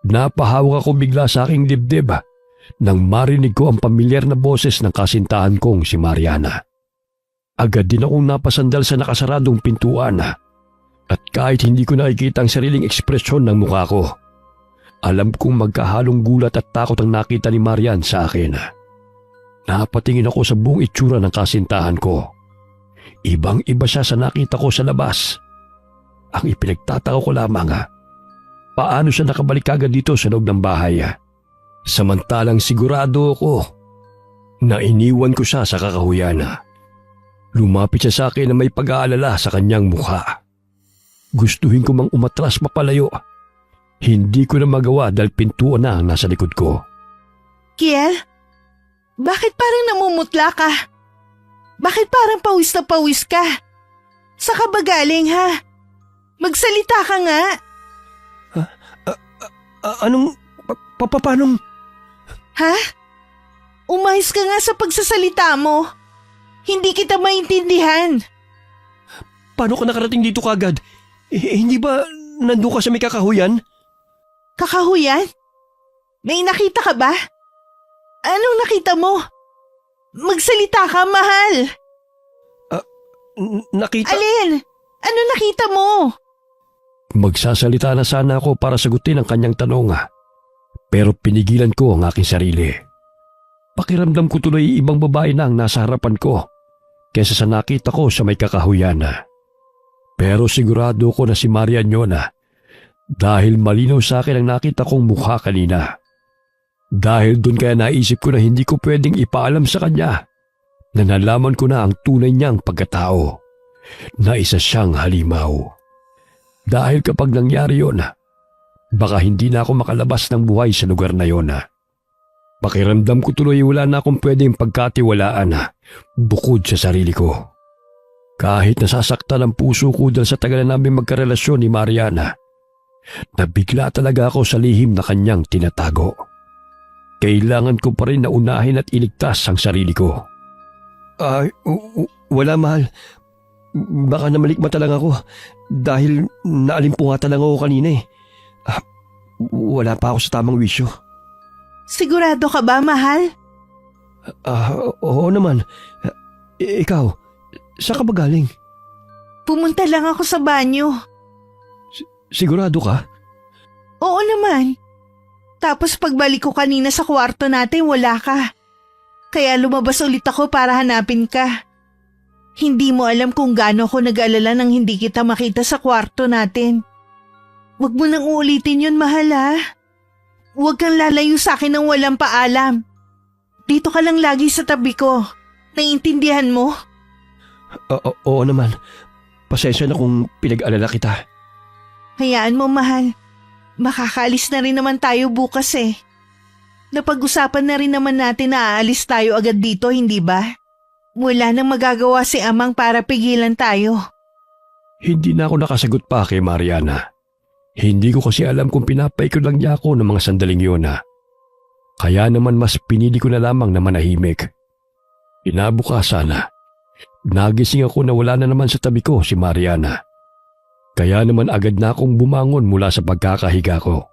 Napahawak ako bigla sa aking dibdib nang marinig ko ang pamilyar na boses ng kasintahan kong si Mariana. Agad din akong napasandal sa nakasaradong pintuan at kahit hindi ko nakikita ang sariling ekspresyon ng mukha ko, alam kong magkahalong gulat at takot ang nakita ni Marian sa akin. Napatingin ako sa buong itsura ng kasintahan ko. Ibang-iba siya sa nakita ko sa labas. Ang ipinagtataka ko lamang, paano siya nakabalik agad dito sa loob ng bahay? Samantalang sigurado ako na iniwan ko siya sa kakahuyan. Lumapit siya sa akin na may pag-aalala sa kanyang mukha. Gustuhin ko mang umatras mapalayo. Hindi ko na magawa dahil pintuan na ang nasa likod ko. Kiel, bakit parang namumutla ka? Bakit parang pawis na pawis ka? Saan ka ba galing, ha? Magsalita ka nga. Anong... Paanong... Ha? Umayos ka nga sa pagsasalita mo. Hindi kita maintindihan. Paano ka nakarating dito kagad? Hindi ba nandun ka sa may kakahuyan? Kakahuyan? May nakita ka ba? Anong nakita mo? Magsalita ka, mahal. Nakita... Alin? Ano nakita mo? Magsasalita na sana ako para sagutin ang kanyang tanong. Pero pinigilan ko ang aking sarili. Pakiramdam ko tuloy ibang babae na ang nasa harapan ko kaysa sa nakita ko sa may kakahuyan. Pero sigurado ko na si Marian yun dahil malinaw sa akin ang nakita kong mukha kanina. Dahil doon kaya naisip ko na hindi ko pwedeng ipaalam sa kanya na nalaman ko na ang tunay niyang pagkatao, na isa siyang halimaw. Dahil kapag nangyari yun, baka hindi na ako makalabas ng buhay sa lugar na yon. Pakiramdam ko tuloy wala na akong pwedeng pagkatiwalaan bukod sa sarili ko. Kahit nasasaktan ang puso ko dahil sa tagal na namin magkarelasyon ni Mariana, nabigla talaga ako sa lihim na kanyang tinatago. Kailangan ko pa rin na unahin at iligtas ang sarili ko. Wala, mahal. Baka namalikmata lang ako dahil naalimpungatan lang ako kanina eh. Wala pa ako sa tamang wisyo. Sigurado ka ba, mahal? Oo naman. Ikaw, saan ka ba galing? Pumunta lang ako sa banyo. Sigurado ka? Oo naman. Tapos pagbalik ko kanina sa kwarto natin, wala ka. Kaya lumabas ulit ako para hanapin ka. Hindi mo alam kung gaano ako nag-alala nang hindi kita makita sa kwarto natin. Huwag mo nang uulitin yun, mahal ha. Huwag kang lalayo sa akin nang walang paalam. Dito ka lang lagi sa tabi ko. Naiintindihan mo? Oo naman. Pasensya na kung pinag-alala kita. Hayaan mo, mahal. Makakaalis na rin naman tayo bukas eh. Napag-usapan na rin naman natin na aalis tayo agad dito, hindi ba? Wala nang magagawa si Amang para pigilan tayo. Hindi na ako nakasagot pa kay Mariana. Hindi ko kasi alam kung pinapaikot lang niya ako ng mga sandaling yun na. Kaya naman mas pinili ko na lamang na manahimik. Inabukasan na. Nagising ako na wala na naman sa tabi ko si Mariana. Kaya naman agad na akong bumangon mula sa pagkakahiga ko.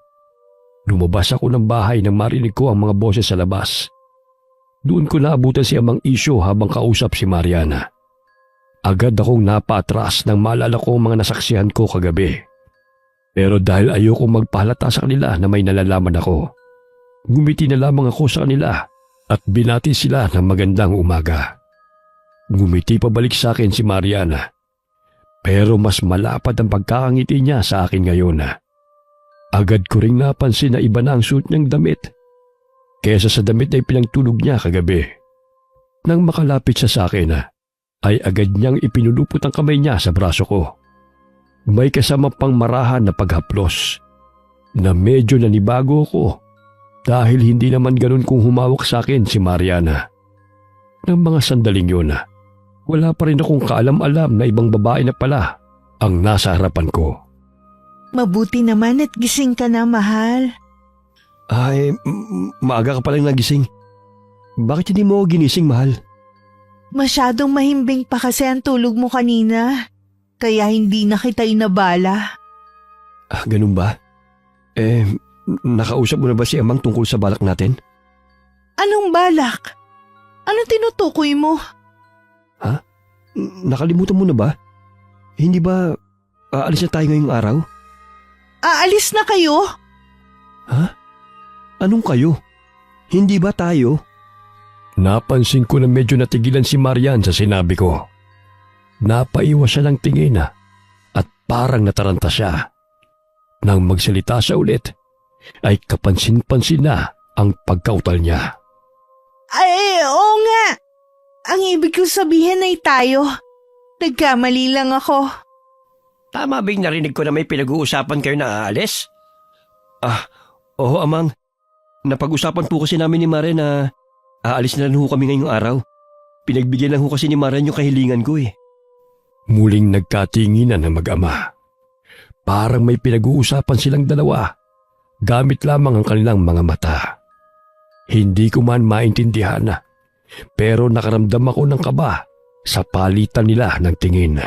Lumabas ako ng bahay nang marinig ko ang mga boses sa labas. Doon ko naabutan si Amang Isyo habang kausap si Mariana. Agad akong napaatras nang maalala ko ang mga nasaksihan ko kagabi. Pero dahil ayoko magpahalata sa kanila na may nalalaman ako, gumiti na lamang ako sa kanila at binati sila ng magandang umaga. Gumiti pabalik sa akin si Mariana. Pero mas malapad ang pagkakangiti niya sa akin ngayon na. Agad ko ring napansin na iba na ang suot niyang damit kesa sa damit na ipinagtulog niya kagabi. Nang makalapit siya sa akin ay agad niyang ipinulupot ang kamay niya sa braso ko. May kasama pang marahan na paghaplos na medyo nanibago ako dahil hindi naman ganun kung humawak sa akin si Mariana. Nang mga sandaling yun wala pa rin akong kaalam-alam na ibang babae na pala ang nasa harapan ko. Mabuti naman at gising ka na, mahal. Ay, maaga ka palang nagising. Bakit hindi mo ako ginising, mahal? Masyadong mahimbing pa kasi ang tulog mo kanina. Kaya hindi na kita inabala. Ganun ba? Nakausap mo na ba si Amang tungkol sa balak natin? Anong balak? Anong tinutukoy mo? Nakalimutan mo na ba? Hindi ba aalis na tayo ngayong araw? Aalis na kayo? Anong kayo? Hindi ba tayo? Napansin ko na medyo natigilan si Marian sa sinabi ko. Napaiwas siya ng tingin at parang nataranta siya. Nang magsalita siya ulit, ay kapansin-pansin na ang pagkautal niya. Ay, oo nga. Ang ibig ko sabihin ay tayo. Nagkamali lang ako. Tama ba yung narinig ko na may pinag-uusapan kayo na aalis? Oo, Amang. Napag-usapan po kasi namin ni Mare na aalis na lang ho kami ngayong araw. Pinagbigyan lang ho kasi ni Mare yung kahilingan ko eh. Muling nagkatinginan ng mag-ama. Parang may pinag-uusapan silang dalawa. Gamit lamang ang kanilang mga mata. Hindi ko man maintindihan pero nakaramdam ako ng kaba sa palitan nila ng tingin.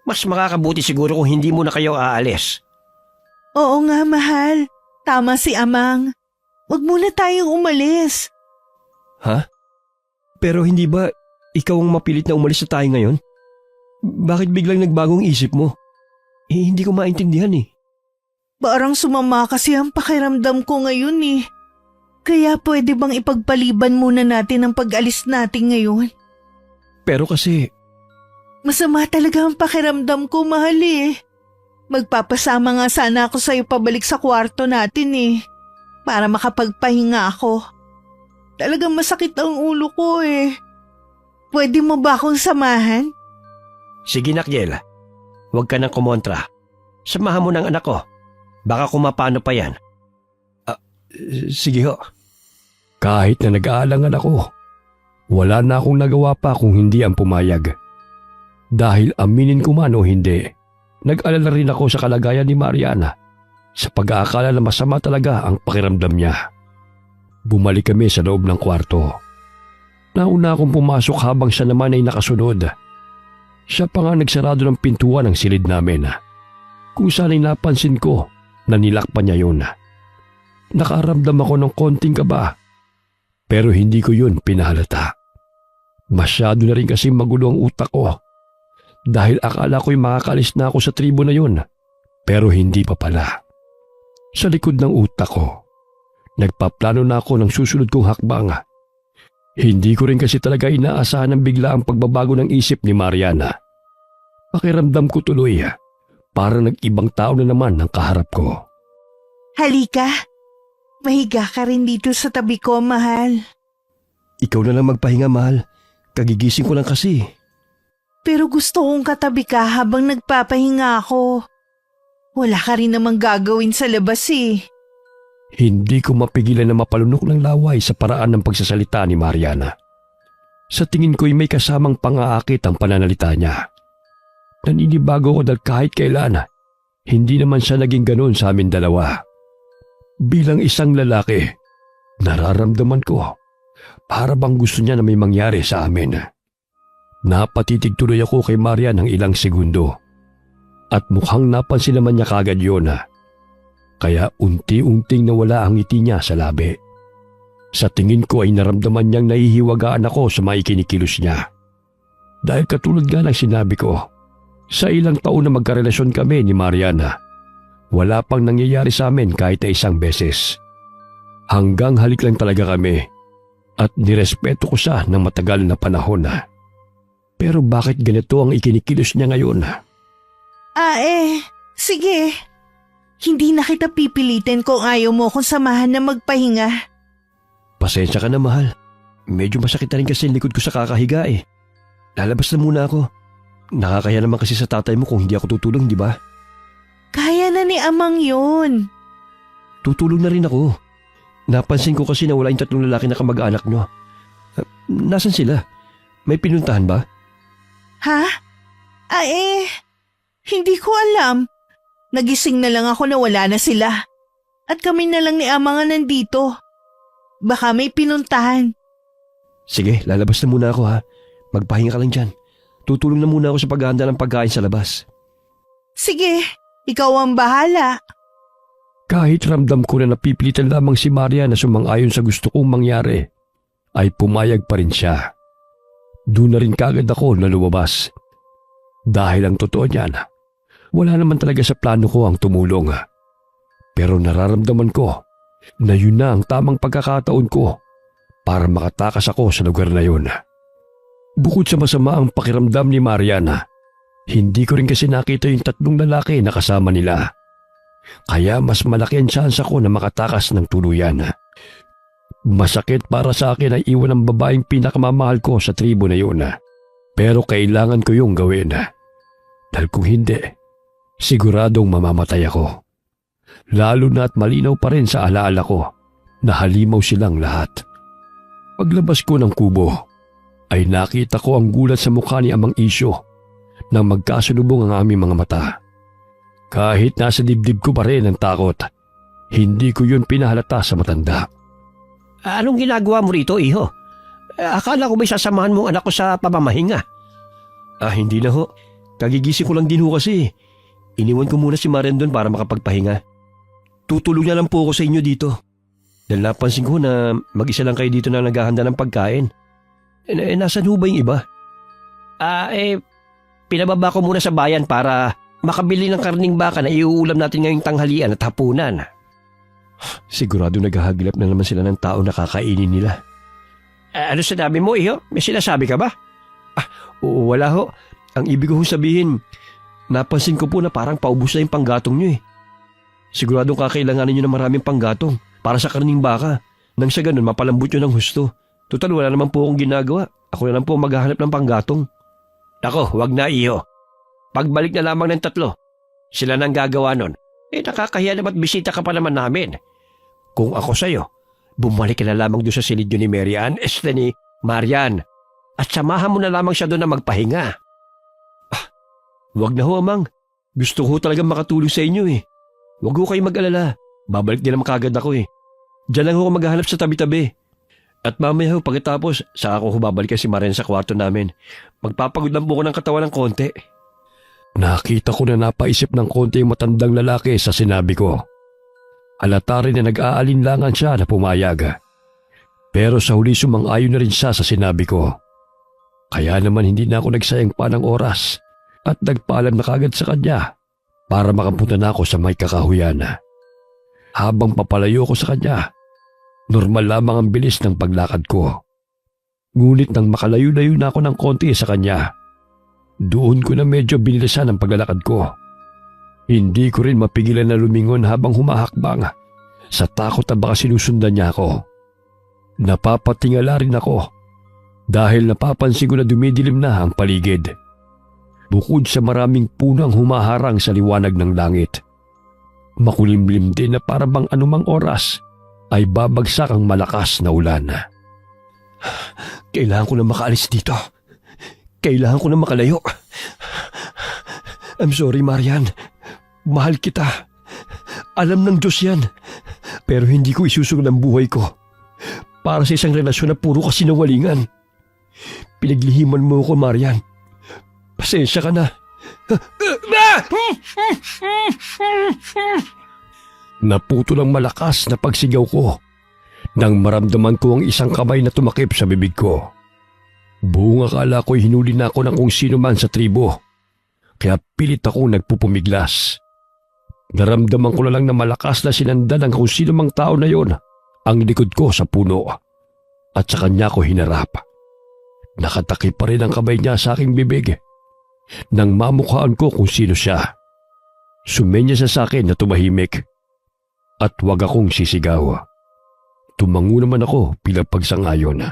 Mas makakabuti siguro kung hindi mo na kayo aalis. Oo nga, mahal. Tama si Amang. Huwag muna tayong umalis. Pero hindi ba ikaw ang mapilit na umalis na tayo ngayon? Bakit biglang nagbagong isip mo? Hindi ko maintindihan eh. Parang sumama kasi ang pakiramdam ko ngayon eh. Kaya pwede bang ipagpaliban muna natin ang pag-alis natin ngayon? Pero kasi Masama talaga ang pakiramdam ko, mahal eh. Magpapasama nga sana ako sa'yo pabalik sa kwarto natin eh. Para makapagpahinga ako. Talagang masakit ang ulo ko eh. Pwede mo ba akong samahan? Sige Nakjel, huwag ka nang kumontra. Samahan mo ng anak ko. Baka kumapano pa yan. sige ho. Kahit na nag-aalangan ako, wala na akong nagawa pa kung hindi ang pumayag. Dahil aminin ko man o hindi, nag-alala rin ako sa kalagayan ni Mariana sa pag-aakala na masama talaga ang pakiramdam niya. Bumalik kami sa loob ng kwarto. Nauna akong pumasok habang siya naman ay nakasunod. Siya pa nga nagsarado ng pintuan ng silid namin. Kung saan ay napansin ko na nilakpan niya yun. Nakaramdam ako ng konting kaba, pero hindi ko yun pinahalata. Masyado na rin kasi magulo ang utak ko. Dahil akala ko'y makakalis na ako sa tribo na yun, pero hindi pa pala. Sa likod ng utak ko, Nagpaplano na ako ng susunod kong hakbang. Hindi ko rin kasi talaga inaasahan ng bigla ang pagbabago ng isip ni Mariana. Pakiramdam ko tuloy, parang nag-ibang tao na naman ang kaharap ko. Halika, mahiga ka rin dito sa tabi ko, mahal. Ikaw na lang magpahinga, mahal. Kagigising ko lang kasi. Pero gusto kong katabi ka habang nagpapahinga ako. Wala ka rin namang gagawin sa labas eh. Hindi ko mapigilan na mapalunok ng laway sa paraan ng pagsasalita ni Mariana. Sa tingin ko'y may kasamang pangaakit ang pananalita niya. Naninibago ko dahil kahit kailan, hindi naman siya naging ganun sa amin dalawa. Bilang isang lalaki, nararamdaman ko para bang gusto niya na may mangyari sa amin. Napatitig tuloy ako kay Maria ng ilang segundo at mukhang napansin naman niya kagad yun. Kaya unti-unting nawala ang ngiti niya sa labi. Sa tingin ko ay naramdaman niyang nahihiwagaan ako sa mga ikinikilos niya. Dahil katulad nga ng sinabi ko, sa ilang taon na magkarelasyon kami ni Mariana, wala pang nangyayari sa amin kahit na isang beses. Hanggang halik lang talaga kami at nirespeto ko siya ng matagal na panahon. Pero bakit ganito ang ikinikilos niya ngayon? Sige. Hindi na kita pipilitin kung ayaw mo akong samahan na magpahinga. Pasensya ka na, mahal. Medyo masakit na rin kasi ang likod ko sa kakahiga eh. Lalabas na muna ako. Nakakaya naman kasi sa tatay mo kung hindi ako tutulong, di ba? Kaya na ni Amang yun. Tutulong na rin ako. Napansin ko kasi na wala yung 3 lalaki na kamag-anak nyo. Nasaan sila? May pinuntahan ba? Ha? Hindi ko alam. Nagising na lang ako na wala na sila. At kami na lang ni Amang ang nandito. Baka may pinuntahan. Sige, lalabas na muna ako ha. Magpahinga ka lang dyan. Tutulong na muna ako sa paghahanda ng pagkain sa labas. Sige, ikaw ang bahala. Kahit ramdam ko na napipilitan lamang si Maria na sumang-ayon sa gusto kong mangyari, ay pumayag pa rin siya. Doon na rin kagad ako na lumabas. Dahil ang totoo niyan, wala naman talaga sa plano ko ang tumulong. Pero nararamdaman ko na yun na ang tamang pagkakataon ko para makatakas ako sa lugar na yun. Bukod sa masama ang pakiramdam ni Mariana, hindi ko rin kasi nakita yung 3 lalaki na kasama nila. Kaya mas malaki ang tsansa ko na makatakas ng tuluyan. Masakit para sa akin ay iwan ang babaeng pinakamamahal ko sa tribo na yun. Pero kailangan ko yung gawin. Dahil kung hindi, siguradong mamamatay ako. Lalo na at malinaw pa rin sa alaala ko na halimaw silang lahat. Paglabas ko ng kubo, ay nakita ko ang gulat sa mukha ni Amang Isyo nang magkasalubong ang aming mga mata. Kahit nasa dibdib ko pa rin ang takot, hindi ko yun pinahalata sa matanda. Anong ginagawa mo rito, iho? Akala ko may sasamahan mong anak ko sa pamamahinga. Hindi na ho. Kagigising ko lang din ho kasi. Iniwan ko muna si Marian doon para makapagpahinga. Tutulog na lang po ako sa inyo dito. Dahil napansin ko na mag-isa lang kayo dito na naghahanda ng pagkain. Nasaan ho ba yung iba? Pinababa ko muna sa bayan para makabili ng karning baka na iuulam natin ngayong tanghalian at hapunan. Sigurado naghahagilap na naman sila ng tao na kakainin nila. Ano sinabi mo, iho? May sinasabi ka ba? Oo, wala ho. Ang ibig ko sabihin, napansin ko po na parang paubos na yung panggatong nyo eh. Siguradong kakailanganin nyo ng maraming panggatong para sa karning baka. Nang sa ganun, mapalambot nyo ng husto. Total, wala naman po akong ginagawa. Ako na lang po maghahanap ng panggatong. Nako, wag na, iho. Pagbalik na lamang ng 3, sila nang gagawa nun. Nakakahiya naman at bisita ka pa naman namin. Kung ako sa'yo, bumalik ka na lamang doon sa silid ni Marian, ni Marian, at samahan mo na lamang siya doon na magpahinga. Wag na ho, Amang. Gusto ko talaga makatulong sa inyo eh. Wag ho kayo mag-alala. Babalik din naman kagad ako eh. Diyan lang ho maghahanap sa tabi-tabi. At mamaya ho, pagkatapos, saka ko babalik si Marian sa kwarto namin. Magpapagod lang po ko ng katawan ng konti. Nakita ko na napaisip ng konti yung matandang lalaki sa sinabi ko. Halata rin na nag-aalinlangan siya na pumayag. Pero sa huli sumang-ayon na rin siya sa sinabi ko. Kaya naman hindi na ako nagsayang pa ng oras at nagpaalam na kagad sa kanya para makapunta na ako sa may kakahuyan. Habang papalayo ko sa kanya, Normal lamang ang bilis ng paglakad ko. Ngunit nang makalayo-layo na ako ng konti sa kanya, doon ko na medyo binilisan ang paglalakad ko. Hindi ko rin mapigilan na lumingon habang humahakbang sa takot na baka sinusundan niya ako. Napapatingala rin ako dahil napapansin ko na dumidilim na ang paligid. Bukod sa maraming puno ang humaharang sa liwanag ng langit, makulimlim din na para bang anumang oras ay babagsak ang malakas na ulan. Kailangan ko na makaalis dito. Kailangan ko na makalayo. I'm sorry, Marian. Mahal kita. Alam ng Diyos yan. Pero hindi ko isusugod ang buhay ko para sa isang relasyon na puro kasinungalingan. Pinaglihiman mo ko, Marian. Pasensya ka na. Naputo ng malakas na pagsigaw ko nang maramdaman ko ang isang kamay na tumakip sa bibig ko. Buong akala ko'y hinuli na ako ng kung sino man sa tribo, kaya pilit akong nagpupumiglas. Naramdaman ko na lang na malakas na sinandan ng kung sino mang tao na yon ang likod ko sa puno at sa kanya ko hinarap. Nakatakip pa rin ang kamay niya sa aking bibig nang mamukhaan ko kung sino siya. Sumenya siya sa akin na tumahimik at wag akong sisigaw. Tumango naman ako bilang pagsangayon.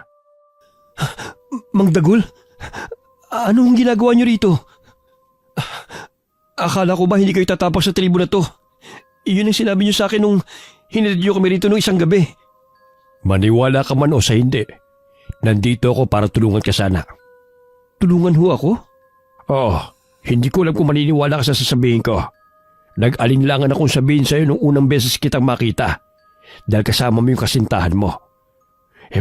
Mang Dagul, anong ginagawa niyo rito? Akala ko ba hindi kayo tatapak sa tribo na to? Iyon ang sinabi niyo sa akin nung hinatid niyo kami rito nung isang gabi. Maniwala ka man o sa hindi, nandito ako para tulungan ka sana. Tulungan ho ako? Oo, hindi ko alam kung maniniwala ka sa sasabihin ko. Nag-alinlangan akong sabihin sa'yo nung unang beses kitang makita dahil kasama mo yung kasintahan mo.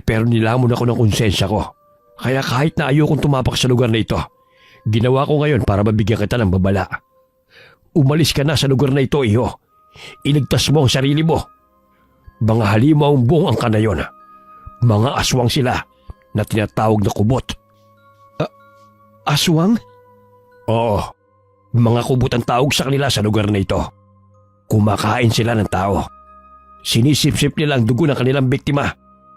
Pero nilamon ako ng konsensya ko. Kaya kahit na ayokong tumapak sa lugar na ito, ginawa ko ngayon para mabigyan kita ng babala. Umalis ka na sa lugar na ito, iho. Iligtas mo ang sarili mo. Mga halimaw ang buong angka na yon. Mga aswang sila na tinatawag na kubot. Aswang? Oo. Mga kubot ang tawag sa kanila sa lugar na ito. Kumakain sila ng tao. Sinisip-sip nila ang dugo ng kanilang biktima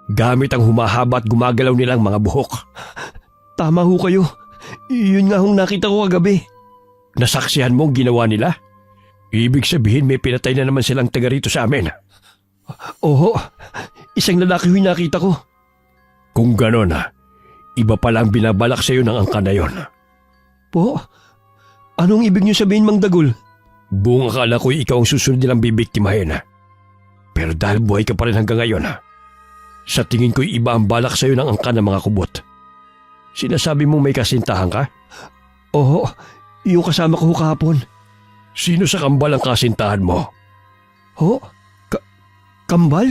gamit ang humahaba at gumagalaw nilang mga buhok. Tama ho kayo. Yun nga hong nakita ko kagabi. Nasaksihan mo ang ginawa nila? Ibig sabihin may pinatay na naman silang taga rito sa amin. Oo, isang lalaki yung nakita ko. Kung ganon, iba palang binabalak sa iyo ng angka na yon. Po? Anong ibig niyo sabihin, Mang Dagul? Buong akala ko'y ikaw ang susunod nilang bibiktimahin. Pero dahil buhay ka pa rin hanggang ngayon, sa tingin ko'y iba ang balak sa iyo ng angka ng mga kubot. Sinasabi mo may kasintahan ka? Oo, yung kasama ko kahapon. Sino sa kambal ang kasintahan mo? Ho? Kambal?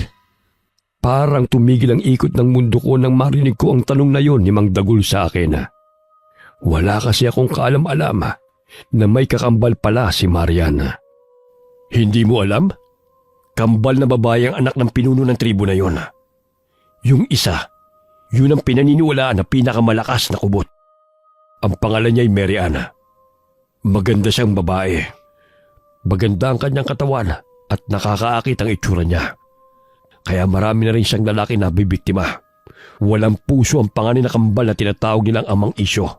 Parang tumigil ang ikot ng mundo ko nang marinig ko ang tanong na yon ni Mang Dagul sa akin. Wala kasi akong kaalam-alam na may kakambal pala si Mariana. Hindi mo alam? Kambal na babae ang anak ng pinuno ng tribo na yon. Yung isa, yun ang pinaniniwalaan na pinakamalakas na kubot. Ang pangalan niya ay Mariana. Maganda siyang babae. Maganda ang kanyang katawan at nakakaakit ang itsura niya. Kaya marami na rin siyang lalaki na bibiktima. Walang puso ang pangalan na kambal na tinatawag nilang Amang Isyo.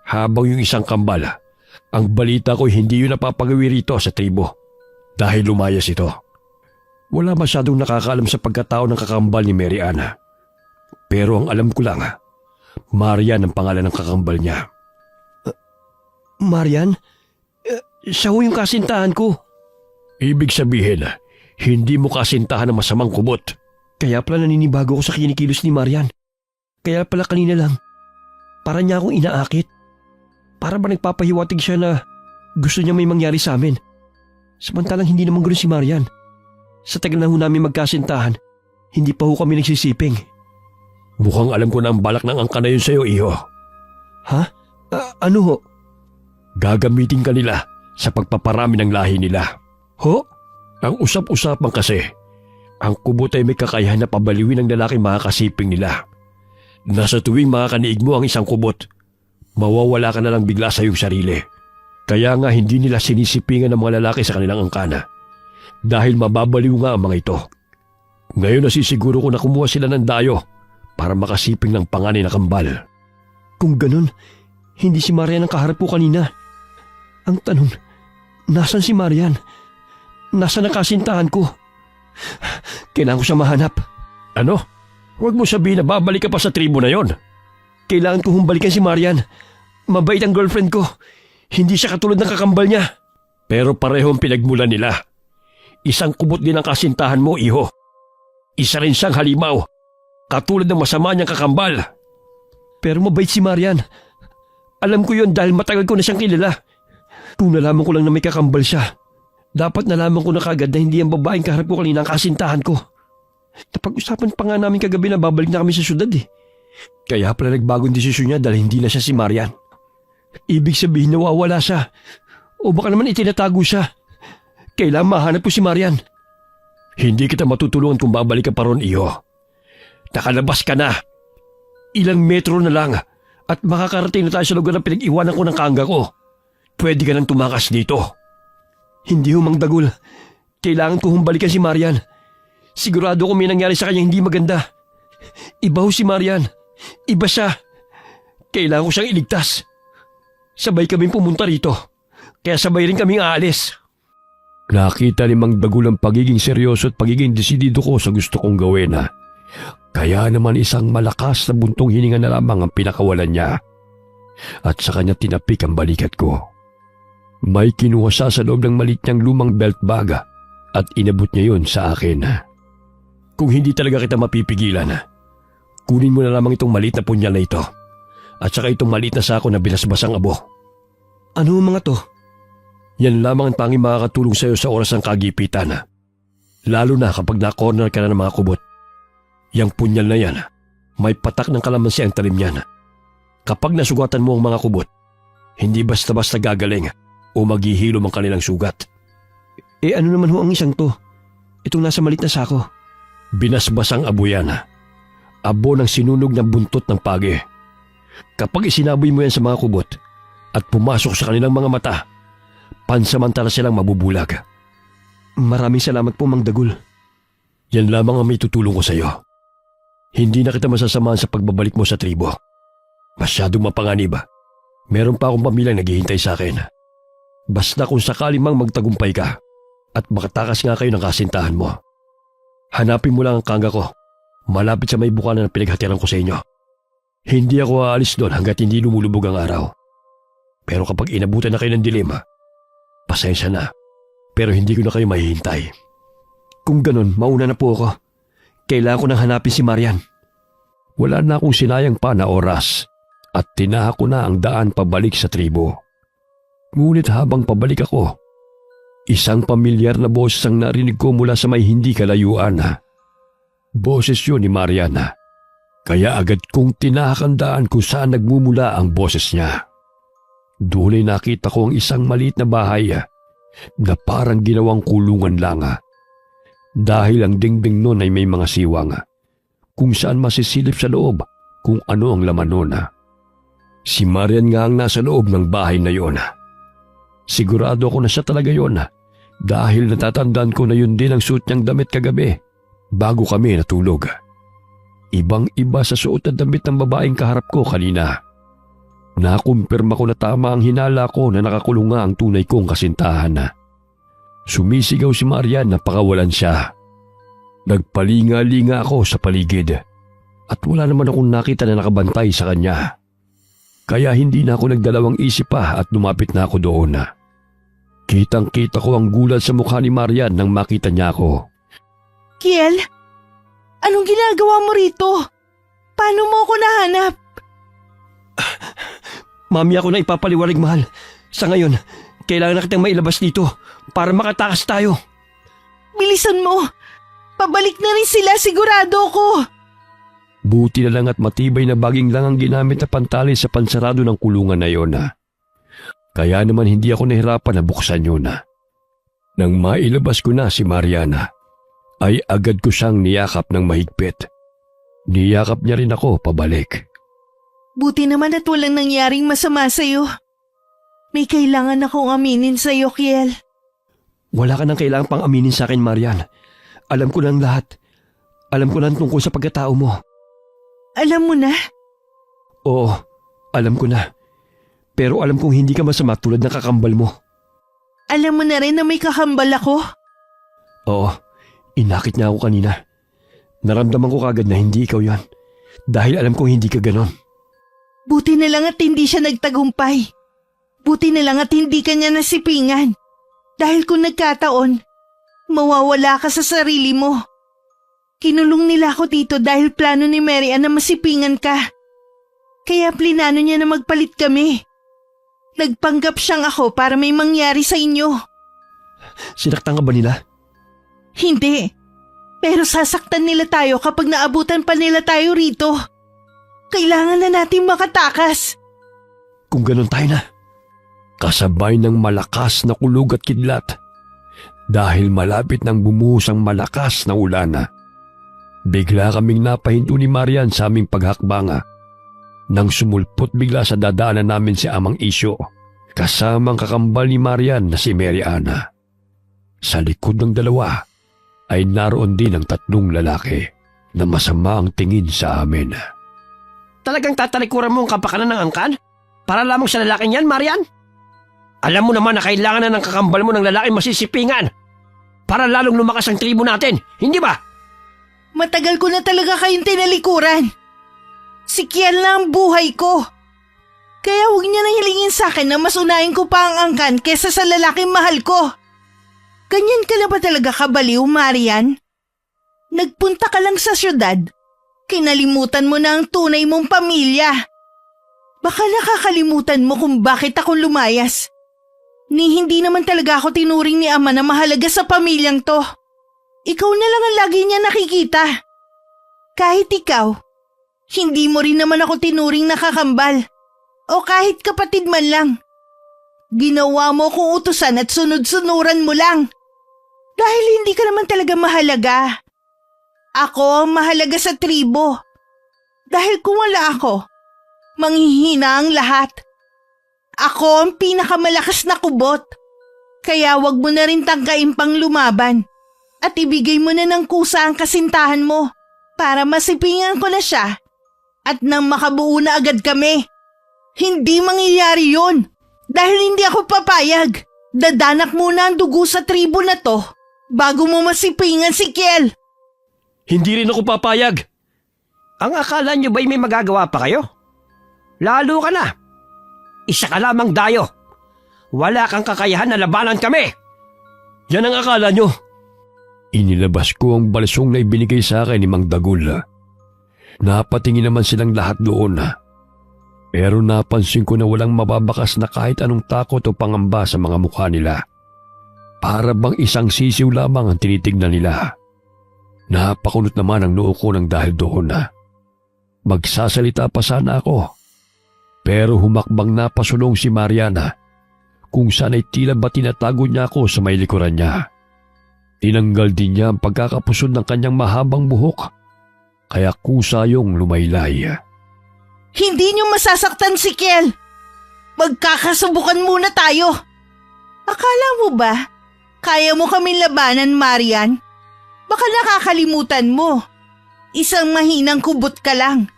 Habang yung isang kambal, ang balita ko hindi yun napapagawi rito sa tribo dahil lumayas ito. Wala masyadong nakakaalam sa pagkatao ng kakambal ni Mariana. Pero ang alam ko lang, Marian ang pangalan ng kakambal niya. Marian? Siya ho yung kasintahan ko. Ibig sabihin, hindi mo kasintahan ng masamang kubot. Kaya pala naninibago ko sa kinikilos ni Marian. Kaya pala kanina lang, para niya akong inaakit. Para ba nagpapahiwatig siya na gusto niya may mangyari sa amin. Samantalang hindi naman ganoon si Marian. Sa tagal na ho namin magkasintahan, hindi pa ho kami nagsisiping. Mukhang alam ko na ang balak ng angka na yun sa'yo, iho. Ha? Ano ho? Gagamitin ka nila sa pagpaparami ng lahi nila. Ho? Ang usap-usapan kasi, ang kubot ay may kakayahan na pabaliwin ng lalaki makakasiping nila. Nasa tuwing makakaniig mo ang isang kubot, mawawala ka na lang bigla sa iyong sarili. Kaya nga hindi nila sinisipingan ng mga lalaki sa kanilang angkana. Dahil mababaliw nga ang mga ito. Ngayon nasisiguro ko na kumuha sila ng dayo para makasiping ng panganay na kambal. Kung ganun, hindi si Marian ang kaharap ko kanina. Ang tanong, nasan si Marian? Nasaan ang kasintahan ko? Kailangan ko siya mahanap. Ano? Huwag mo sabihin na babalik ka pa sa tribo na yon. Kailangan ko humbalikan si Marian. Mabait ang girlfriend ko. Hindi siya katulad ng kakambal niya. Pero parehong pinagmulan nila. Isang kubot din ang kasintahan mo, iho. Isa rin siyang halimaw. Katulad ng masama niyang kakambal. Pero mabait si Marian. Alam ko yon dahil matagal ko na siyang kilala. Kung nalaman ko lang na may kakambal siya, dapat nalaman ko na kagad na hindi ang babaeng kaharap ko kanina ang kasintahan ko. Napag-usapan pa nga namin kagabi na babalik na kami sa syudad eh. Kaya pala nagbagong desisyon niya dahil hindi na siya si Marian. Ibig sabihin nawawala siya. O baka naman itinatago siya. Kailangan mahanap ko si Marian. Hindi kita matutulungan kung babalik ka pa ron, iho. Nakalabas ka na. Ilang metro na lang at makakarating na tayo sa lugar na pinag-iwanan ko ng kangga ko. Pwede ka nang tumakas dito. Hindi humang dagul. Kailangan ko humbalikan si Marian. Sigurado ko may nangyari sa kanya hindi maganda. Iba ho si Marian. Iba siya. Kailangan ko siyang iligtas. Sabay kaming pumunta rito. Kaya sabay rin kaming aalis. Nakita ni Mang Dagul ang pagiging seryoso at pagiging desidido ko sa gusto kong gawin. Kaya naman isang malakas na buntong hininga na lamang ang pinakawalan niya. At sa kanya tinapik ang balikat ko. May kinuha siya sa loob ng malit niyang lumang belt bag at inabot niya yun sa akin. Kung hindi talaga kita mapipigilan, kunin mo na lamang itong maliit na punyal na ito at saka itong maliit na sako na binasbasang abo. Ano ang mga to? Yan lamang ang tanging makakatulong sa iyo sa oras ng kagipitan. Lalo na kapag na-corner ka na ng mga kubot. Yang punyal na yan, may patak ng kalamansi ang talim niyan. Kapag nasugatan mo ang mga kubot, hindi basta-basta gagaling o maghihilom ang kanilang sugat. Ano naman ho ang isang to? Itong nasa malit na sako. Binasbasang abo yan. Abo ng sinunog ng buntot ng pagi. Kapag isinaboy mo yan sa mga kubot at pumasok sa kanilang mga mata, pansamantala silang mabubulag. Maraming salamat po, Mang Dagul. Yan lamang ang may tutulong ko sa iyo. Hindi na kita masasamahan sa pagbabalik mo sa tribo. Masyadong mapanganib. Meron pa akong pamilyang naghihintay sa akin. Basta kung sakali mang magtagumpay ka at makatakas nga kayo ng kasintahan mo, hanapin mo lang ang kangga ko, malapit sa may bukana ng pinaghatiran ko sa inyo. Hindi ako aalis doon hanggat hindi lumulubog ang araw. Pero kapag inabutan na kayo ng dilim, pasensya na, pero hindi ko na kayo mahihintay. Kung ganun, mauna na po ako. Kailangan ko nang hanapin si Marian. Wala na akong sinayang pa na oras at tinaha ko na ang daan pabalik sa tribo. Ngunit habang pabalik ako, isang pamilyar na boses ang narinig ko mula sa may hindi kalayuan. Boses yun ni Mariana. Kaya agad kong tinakandaan kung saan nagmumula ang boses niya. Doon ay nakita ko ang isang maliit na bahay na parang ginawang kulungan lang. Dahil ang dingding nun ay may mga siwang kung saan masisilip sa loob kung ano ang laman nun. Si Marian nga ang nasa loob ng bahay na yon. Sigurado ako na siya talaga yon dahil natatandaan ko na yun din ang suot niyang damit kagabi bago kami natulog. Ibang-iba sa suot at damit ng babaeng kaharap ko kanina. Nakumpirma ko na tama ang hinala ko na nakakulong nga ang tunay kong kasintahan. Sumisigaw si Marian na pakawalan siya. Nagpalinga-linga ako sa paligid at wala naman akong nakita na nakabantay sa kanya. Kaya hindi na ako nagdalawang isip pa at lumapit na ako doon. Kitang-kita ko ang gulat sa mukha ni Marian nang makita niya ako. Kiel, anong ginagawa mo rito? Paano mo ako nahanap? Mami, ako na ipapaliwalag, mahal. Sa ngayon, kailangan na kitang mailabas dito para makatakas tayo. Bilisan mo! Pabalik na rin sila, sigurado ko! Buti na lang at matibay na baging lang ang ginamit na pantali sa pansarado ng kulungan na yon. Kaya naman hindi ako nahirapan na buksan yun. Nang mailabas ko na si Mariana, ay agad ko siyang niyakap ng mahigpit. Niyakap niya rin ako pabalik. Buti naman at walang nangyaring masama sa'yo. May kailangan akong aminin sa'yo, Kiel. Wala ka nang kailangang pang aminin sa akin, Marian. Alam ko ng lahat. Alam ko na ang tungkol sa pagkatao mo. Alam mo na? Oo, alam ko na. Pero alam kong hindi ka masama tulad ng kakambal mo. Alam mo na rin na may kakambal ako? Oo, inakit niya ako kanina. Naramdaman ko kagad na hindi ikaw yan. Dahil alam kong hindi ka ganon. Buti na lang at hindi siya nagtagumpay. Buti na lang at hindi ka niya nasipingan. Dahil kung nagkataon, mawawala ka sa sarili mo. Kinulong nila ako dito dahil plano ni Mary Ann na masipingan ka. Kaya plinano niya na magpalit kami. Nagpanggap siyang ako para may mangyari sa inyo. Sinaktan ka ba nila? Hindi. Pero sasaktan nila tayo kapag naabutan pa nila tayo rito. Kailangan na natin makatakas. Kung ganon tayo na. Kasabay ng malakas na kulog at kidlat. Dahil malapit nang bumuhos ang malakas na ulan. Bigla kaming napahinto ni Marian sa aming paghakbanga. Nang sumulpot bigla sa dadaanan namin si Amang Isyo, kasamang kakambal ni Marian na si Mary Ann. Sa likod ng dalawa ay naroon din ang 3 lalaki na masama ang tingin sa amin. Talagang tatalikuran mo ang kapakanan ng angkan? Para lamang sa lalaking yan, Marian? Alam mo naman na kailangan na ng kakambal mo ng lalaking masisipingan para lalong lumakas ang tribo natin, hindi ba? Matagal ko na talaga kayong tinalikuran. Si Kiel na ang buhay ko. Kaya huwag niya nang hilingin sa akin na mas unahin ko pa ang angkan kesa sa lalaking mahal ko. Ganyan ka na ba talaga kabaliw, Marian? Nagpunta ka lang sa syudad. Kinalimutan mo na ang tunay mong pamilya. Baka nakakalimutan mo kung bakit ako lumayas. Ni hindi naman talaga ako tinuring ni Ama na mahalaga sa pamilyang to. Ikaw na lang ang lagi niya nakikita. Kahit ikaw, hindi mo rin naman ako tinuring na kakambal. O kahit kapatid man lang. Ginawa mo kong utusan at sunod-sunuran mo lang. Dahil hindi ka naman talaga mahalaga. Ako ang mahalaga sa tribo. Dahil kung wala ako, manghihina ang lahat. Ako ang pinakamalakas na kubot. Kaya wag mo na rin tangkain pang lumaban. At ibigay mo na ng kusa ang kasintahan mo para masipingan ko na siya. At nang makabuo na agad kami. Hindi mangyayari yon. Dahil hindi ako papayag. Dadanak muna ang dugo sa tribo na to bago mo masipingan si Kiel. Hindi rin ako papayag. Ang akala niyo ba'y may magagawa pa kayo? Lalo ka na. Isa ka lamang dayo. Wala kang kakayahan na labanan kami. Yan ang akala nyo. Inilabas ko ang balsong na ibinigay sa akin ni Mang Dagul. Napatingin naman silang lahat doon. Pero napansin ko na walang mababakas na kahit anong takot o pangamba sa mga mukha nila. Para bang isang sisiw lamang ang tinitignan nila. Napakunot naman ang noo ko ng dahil doon. Magsasalita pa sana ako. Pero humakbang napasulong si Mariana kung saan ay tila ba tinatago niya ako sa may likuran niya. Tinanggal din niya ang pagkakapusod ng kanyang mahabang buhok. Kaya kusa yung lumaylay. Hindi niyo masasaktan si Kiel. Magkakasubukan muna tayo. Akala mo ba, kaya mo kaming labanan, Marian? Baka nakakalimutan mo. Isang mahinang kubot ka lang.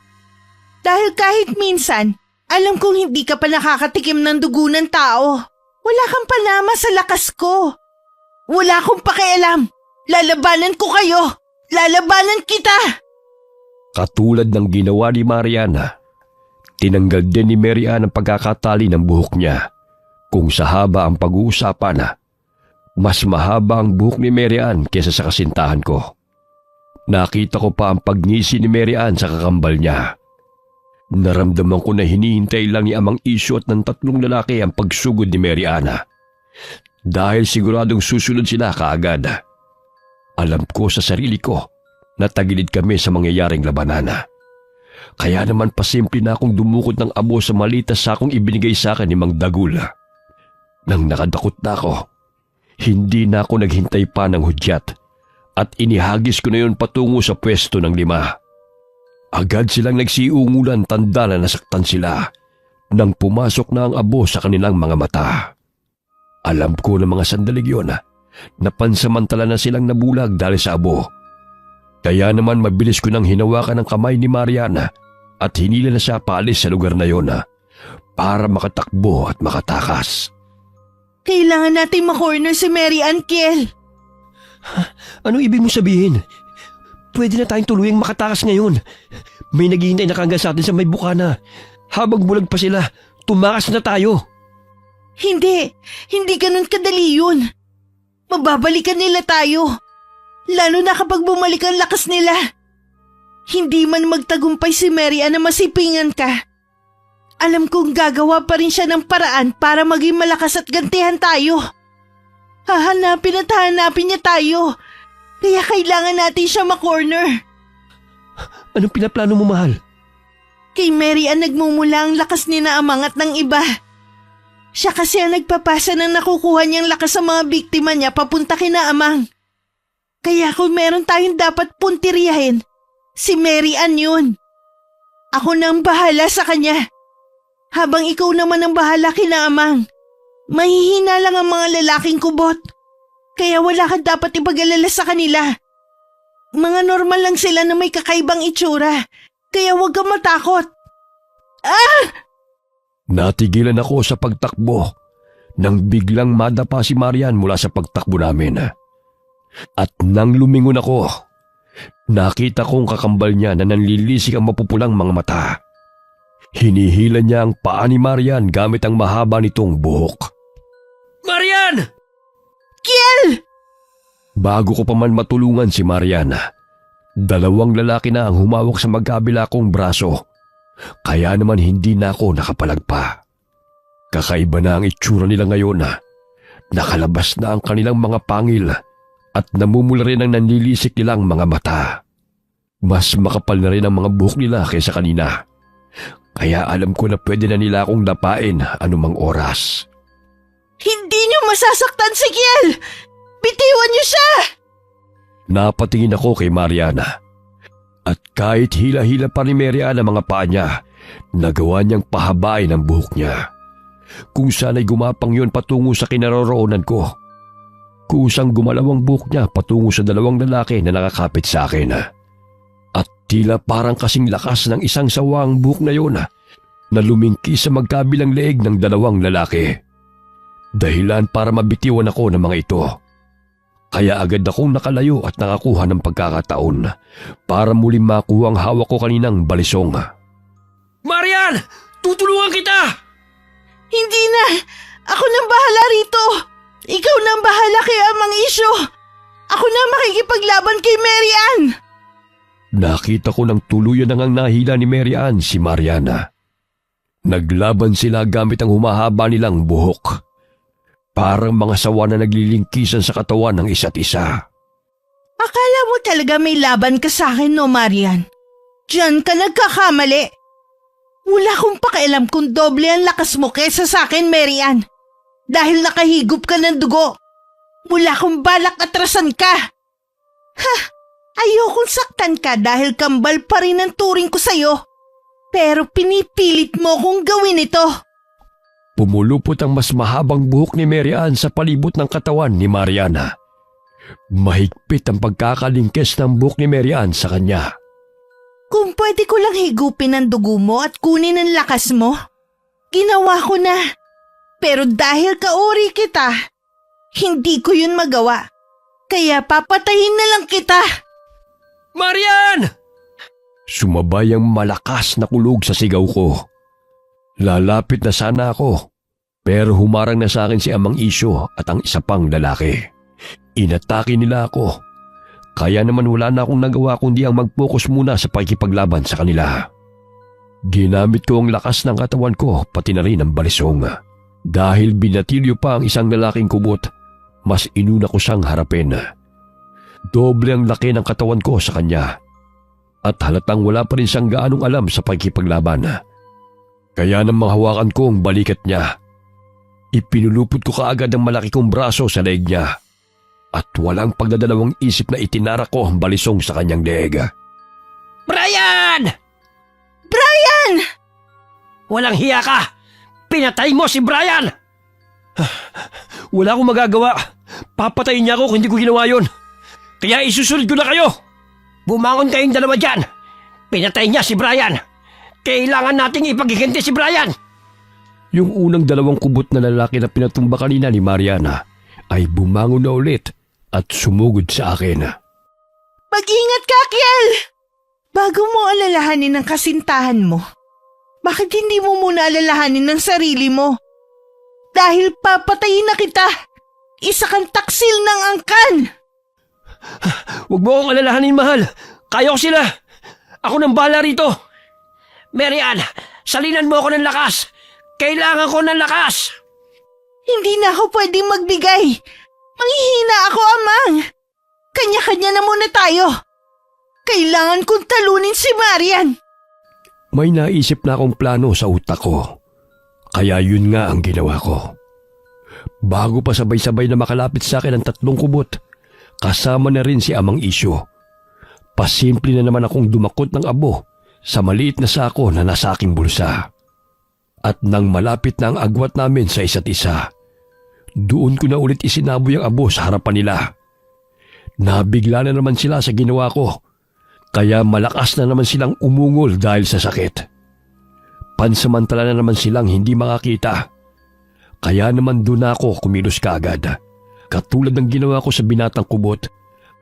Dahil kahit minsan, alam kong hindi ka pa nakakatikim ng dugo ng tao. Wala kang panama sa lakas ko. Wala akong pakialam. Lalabanan ko kayo. Lalabanan kita. Katulad ng ginawa ni Mariana, tinanggal din ni Mary Ann ang pagkakatali ng buhok niya. Kung sa haba ang pag-uusapan, mas mahaba ang buhok ni Mary Ann kesa sa kasintahan ko. Nakita ko pa ang pagngisi ni Mary Ann sa kakambal niya. Naramdaman ko na hinihintay lang ni Amang Isyo at ng 3 lalaki ang pagsugod ni Mary Ann. Dahil siguradong susunod sila kaagad. Alam ko sa sarili ko na tagilid kami sa mangyayaring labanan. Kaya naman pasimple na akong dumukot ng abo sa malitas sakong ibinigay sa akin ni Mang Dagul. Nang nakadakot na ako, hindi na ako naghintay pa ng hudyat at inihagis ko na yon patungo sa pwesto ng 5. Agad silang nagsiungulan, tanda na nasaktan sila nang pumasok na ang abo sa kanilang mga mata. Alam ko na mga sandalig yun na pansamantala na silang nabulag dahil sa abo. Kaya naman mabilis ko nang hinawakan ang kamay ni Mariana at hinila na siya paalis sa lugar na yon para makatakbo at makatakas. Kailangan nating makorner si Mary Ann, Kiel. Anong ibig mo sabihin? Pwede na tayong tuluyang makatakas ngayon. May naghihintay na kangga sa atin sa may bukana. Habang bulag pa sila, tumakas na tayo. Hindi ganun kadali yun. Mababalikan nila tayo. Lalo na kapag bumalik ang lakas nila. Hindi man magtagumpay si Mary Ann na masipingan ka. Alam kong gagawa pa rin siya ng paraan para maging malakas at gantihan tayo. Hahanapin niya tayo. Kaya kailangan natin siya makorner. Anong pinaplano mo, mahal? Kay Mary Ann nagmumula ang lakas ni na Amang at ng iba. Siya kasi ang nagpapasa ng nakukuha niyang lakas sa mga biktima niya papunta kina Amang. Kaya kung meron tayong dapat puntiryahin, si Mary Ann yun. Ako na ang bahala sa kanya. Habang ikaw naman ang bahala kina Amang. Mahihina lang ang mga lalaking kubot. Kaya wala ka dapat ipag-alala sa kanila. Mga normal lang sila na may kakaibang itsura. Kaya huwag kang matakot. Natigilan ako sa pagtakbo nang biglang madapa si Marian mula sa pagtakbo namin. At nang lumingon ako, nakita kong kakambal niya na nanlilisik ang mapupulang mga mata. Hinihila niya ang paa ni Marian gamit ang mahaba nitong buhok. Marian! Kiel! Bago ko pa man matulungan si Marian, dalawang lalaki na ang humawak sa magkabila kong braso. Kaya naman hindi na ako nakapalagpa. Kakaiba na ang itsura nila ngayon. Nakalabas na ang kanilang mga pangil at namumula rin ang nanlilisik nilang mga mata. Mas makapal na rin ang mga buhok nila kaysa kanina. Kaya alam ko na pwede na nila akong dapain anumang oras. Hindi niyo masasaktan si Kiel! Bitiwan niyo siya! Napatingin ako kay Mariana. At kahit hila-hila pa ni Mariana ang mga paa niya, nagawa niyang pahabain ang buhok niya. Kung sana'y gumapang yun patungo sa kinaroroonan ko. Kusang gumalaw ang buhok niya patungo sa dalawang lalaki na nakakapit sa akin. At tila parang kasing lakas ng isang sawang buhok na yun na lumingki sa magkabilang leeg ng dalawang lalaki. Dahilan para mabitiwan ako ng mga ito. Kaya agad akong nakalayo at nakakuha ng pagkakataon para muling makuha ang hawak ko kaninang balisong. Marian! Tutulungan kita! Hindi na! Ako nang bahala rito! Ikaw nang bahala kay Amang Isyo! Ako na makikipaglaban kay Mary Ann! Nakita ko ng tuluyan na ngang nahila ni Mary Ann si Mariana. Naglaban sila gamit ang humahaba nilang buhok. Parang mga sawa na naglilingkisan sa katawan ng isa't isa. Akala mo talaga may laban ka sa akin, no, Marian? Diyan ka nagkakamali. Wala akong pakialam kung doble ang lakas mo kesa sa akin, Mary Ann. Dahil nakahigop ka ng dugo. Wala akong balak atrasan ka. Ayokong saktan ka dahil kambal pa rin ang turing ko sa'yo. Pero pinipilit mo kong gawin ito. Pumulupot ang mas mahabang buhok ni Mary Ann sa palibot ng katawan ni Mariana. Mahigpit ang pagkakalingkes ng buhok ni Mary Ann sa kanya. Kung pwede ko lang higupin ang dugo mo at kunin ang lakas mo, ginawa ko na. Pero dahil kauri kita, hindi ko yun magawa. Kaya papatayin na lang kita. Marian! Sumabay ang malakas na kulog sa sigaw ko. Lalapit na sana ako, pero humarang na sa akin si Amang Isyo at ang isa pang lalaki. Inatake nila ako, kaya naman wala na akong nagawa kundi ang mag-focus muna sa pakikipaglaban sa kanila. Ginamit ko ang lakas ng katawan ko pati na rin ang balisong. Dahil binatilyo pa ang isang lalaking kubot, mas inuna ko siyang harapin. Doble ang laki ng katawan ko sa kanya at halatang wala pa rin siyang gaanong alam sa pakikipaglaban. Kaya nang mahawakan ko ang balikat niya, ipinulupot ko kaagad ang malaki kong braso sa leeg niya at walang pagdadalawang isip na itinara ko ang balisong sa kanyang leeg. Brian! Brian! Walang hiya ka! Pinatay mo si Brian! Wala akong magagawa. Papatayin niya ako kung hindi ko ginawa yun. Kaya isusunod ko na kayo! Bumangon kayong dalawa dyan! Pinatay niya si Brian! Kailangan nating ipaghiganti si Brian! Yung unang dalawang kubot na lalaki na pinatumba kanina ni Mariana ay bumangon na ulit at sumugod sa akin. Mag-ingat ka, Kiel! Bago mo alalahanin ang kasintahan mo, bakit hindi mo muna alalahanin ang sarili mo? Dahil papatayin na kita! Isa kang taksil ng angkan! Huwag mo akong alalahanin, mahal! Kaya ko sila! Ako nang bahala rito! Mary Ann, salinan mo ako ng lakas! Kailangan ko ng lakas! Hindi na ako pwedeng magbigay! Manghihina ako, Amang! Kanya-kanya na muna tayo! Kailangan kong talunin si Marian! May naisip na akong plano sa utak ko. Kaya yun nga ang ginawa ko. Bago pa sabay-sabay na makalapit sa akin ang 3 kubot, kasama na rin si Amang Isyo. Pasimple na naman akong dumakot ng abo sa maliit na sako na nasa aking bulsa. At nang malapit na ang agwat namin sa isa't isa, doon ko na ulit isinaboy ang abo sa harapan nila. Nabigla na naman sila sa ginawa ko, kaya malakas na naman silang umungol dahil sa sakit. Pansamantala na naman silang hindi makakita. Kaya naman doon ako kumilos kaagad. Katulad ng ginawa ko sa binatang kubot,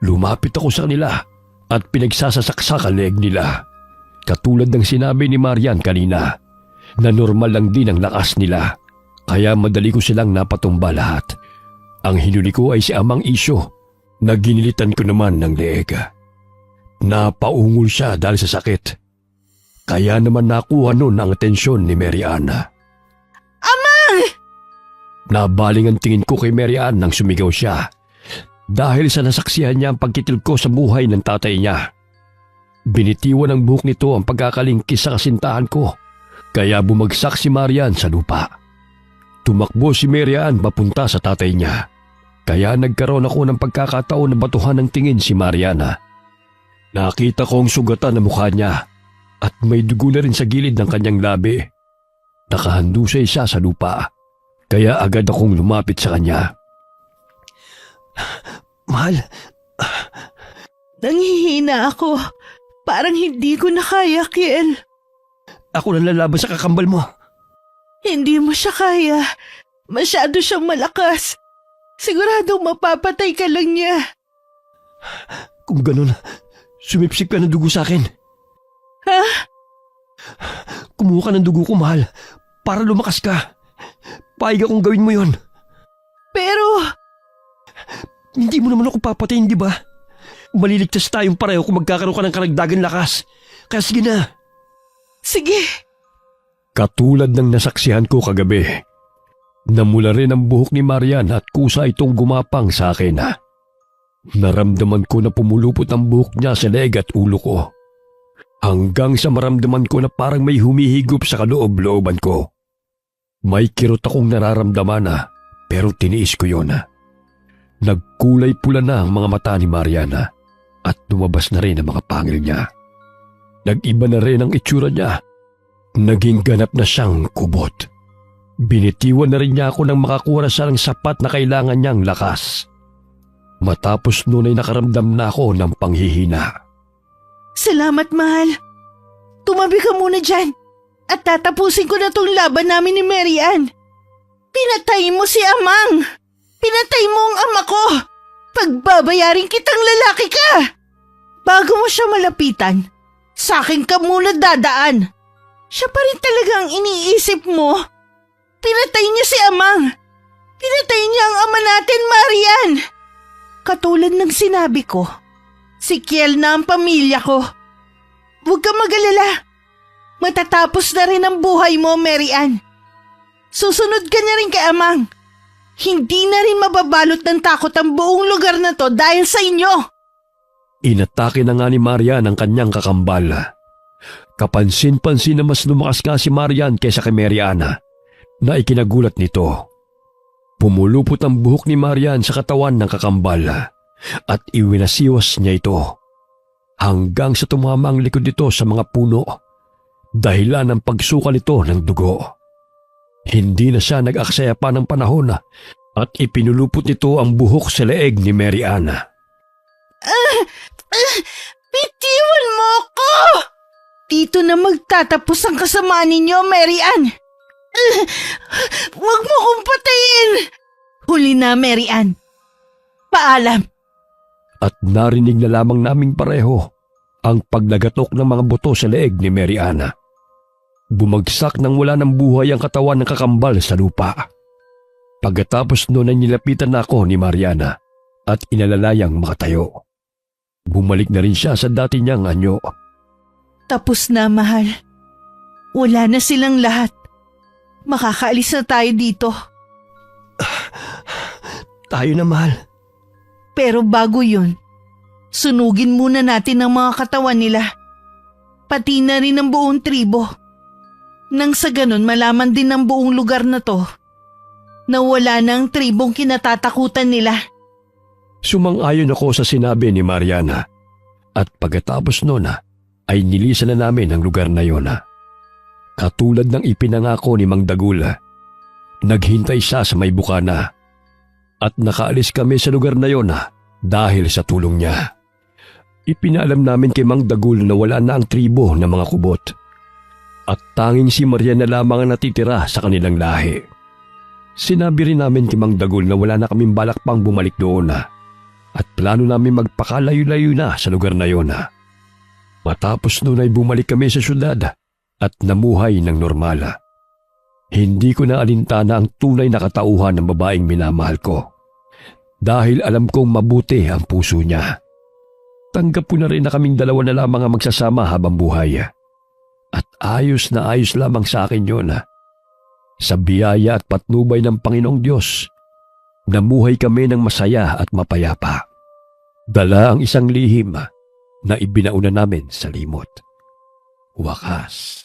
lumapit ako sa kanila at pinagsasasaksak ang leeg nila. Katulad ng sinabi ni Marian kanina, na normal lang din ang lakas nila. Kaya madali ko silang napatumba lahat. Ang hinuli ko ay si Amang Isyo, na ginilitan ko naman ng leeg. Napaungol siya dahil sa sakit. Kaya naman nakuha nun ang atensyon ni Mary Ann. Amang! Nabaling ang tingin ko kay Mary Ann nang sumigaw siya dahil sa nasaksihan niya ang pagkitil ko sa buhay ng tatay niya. Binitiwan ng buhok nito ang pagkakalingkis sa kasintahan ko, kaya bumagsak si Marian sa lupa. Tumakbo si Mary Ann papunta sa tatay niya, kaya nagkaroon ako ng pagkakataon na batuhan ng tingin si Mariana. Nakita ko ang sugatan na mukha niya at may dugo na rin sa gilid ng kanyang labi. Nakahandusay siya sa lupa, kaya agad akong lumapit sa kanya. Mahal, Nanghihina ako. Parang hindi ko na kaya, Kiel. ako lang lalaban sa kakambal mo. Hindi mo siya kaya. Masyado siyang malakas. Siguradong mapapatay ka lang niya. Kung ganun, sumipsip ka ng dugo sa akin. Ha? Kumuha ka ng dugo ko, mahal, para lumakas ka. Payag akong gawin mo yon. Pero, Hindi mo naman ako papatayin, di ba? Maliligtas tayong pareho kung magkakaroon ka ng karagdagan lakas. Kaya sige na. sige. Katulad ng nasaksihan ko kagabi, namula rin ang buhok ni Marian at kusa itong gumapang sa akin. Naramdaman ko na pumulupot ang buhok niya sa leeg at ulo ko. Hanggang sa maramdaman ko na parang may humihigop sa kaloob-looban ko. May kirot akong nararamdaman pero tiniis ko yon. Nagkulay pula na ang mga mata ni Mariana at lumabas na rin ang mga pangil niya. Nag-iba na rin ang itsura niya. Naging ganap na siyang kubot. Binitiwan na rin niya ako nang makakuha na siya ng sapat na kailangan niyang lakas. Matapos noon ay nakaramdam na ako ng panghihina. Salamat, mahal. Tumabi ka muna dyan. At tatapusin ko na tong laban namin ni Mary Ann. Pinatay mo si Amang. Pinatay mo ang ama ko. Pagbabayarin kitang lalaki ka. Bago mo siya malapitan, sa akin ka muna dadaan. Siya pa rin talaga ang iniisip mo. Pinatay niya si Amang. Pinatay niya ang ama natin, Marian. Katulad ng sinabi ko, si Kiel na ang pamilya ko. Huwag ka mag-alala. Matatapos na rin ang buhay mo, Mary Ann. Susunod ka na rin kay Amang. Hindi na rin mababalot ng takot ang buong lugar na to dahil sa inyo. Inatake na nga ni Marian ang kanyang kakambal. Kapansin-pansin na mas lumakas nga si Marian kaysa kay Mariana na ikinagulat nito. Pumulupot ang buhok ni Marian sa katawan ng kakambal at iwinasiwas niya ito hanggang sa tumama ang likod nito sa mga puno dahilan ng pagsuka nito ng dugo. Hindi na siya nag-aksaya pa ng panahon at ipinulupot nito ang buhok sa leeg ni Mary Ann. dito na magtatapos ang kasamaan ninyo, Mary Ann. Huwag mo kong patayin! Huli na, Mary Ann. Paalam. At narinig na lamang naming pareho ang paglagatok ng mga buto sa leeg ni Mary Ana. Bumagsak nang wala ng buhay ang katawan ng kakambal sa lupa. Pagkatapos noon ay nilapitan na ako ni Mariana at inalalayang makatayo. Bumalik na rin siya sa dati niyang anyo. Tapos na, mahal. Wala na silang lahat. Makakaalis na tayo dito. Tayo na, mahal. Pero bago yun, sunugin muna natin ang mga katawan nila. Pati na rin ang buong tribo. Nang sa ganun malaman din ng buong lugar na to na wala na ang tribong kinatatakutan nila. Sumang-ayon ako sa sinabi ni Mariana at pagkatapos noon ay nilisan na namin ang lugar na yon. Katulad ng ipinangako ni Mang Dagul, naghintay siya sa may bukana at nakaalis kami sa lugar na yon dahil sa tulong niya. Ipinaalam namin kay Mang Dagul na wala na ang tribo ng mga kubot at tanging si Mariana lamang ang natitira sa kanilang lahi. Sinabi rin namin kay Mang Dagul na wala na kaming balak pang bumalik doon at plano namin magpakalayo-layo na sa lugar na yon. Matapos noon ay bumalik kami sa syudad at namuhay ng normal. Hindi ko na alintana ang tunay na katauhan ng babaeng minamahal ko dahil alam kong mabuti ang puso niya. Tanggap ko na rin na kaming dalawa na lamang ang magsasama habang buhay. At ayos na ayos lamang sa akin yun. Sa biyaya at patnubay ng Panginoong Diyos, namuhay kami ng masaya at mapayapa. Dala ang isang lihim na ibinauna namin sa limot. Wakas.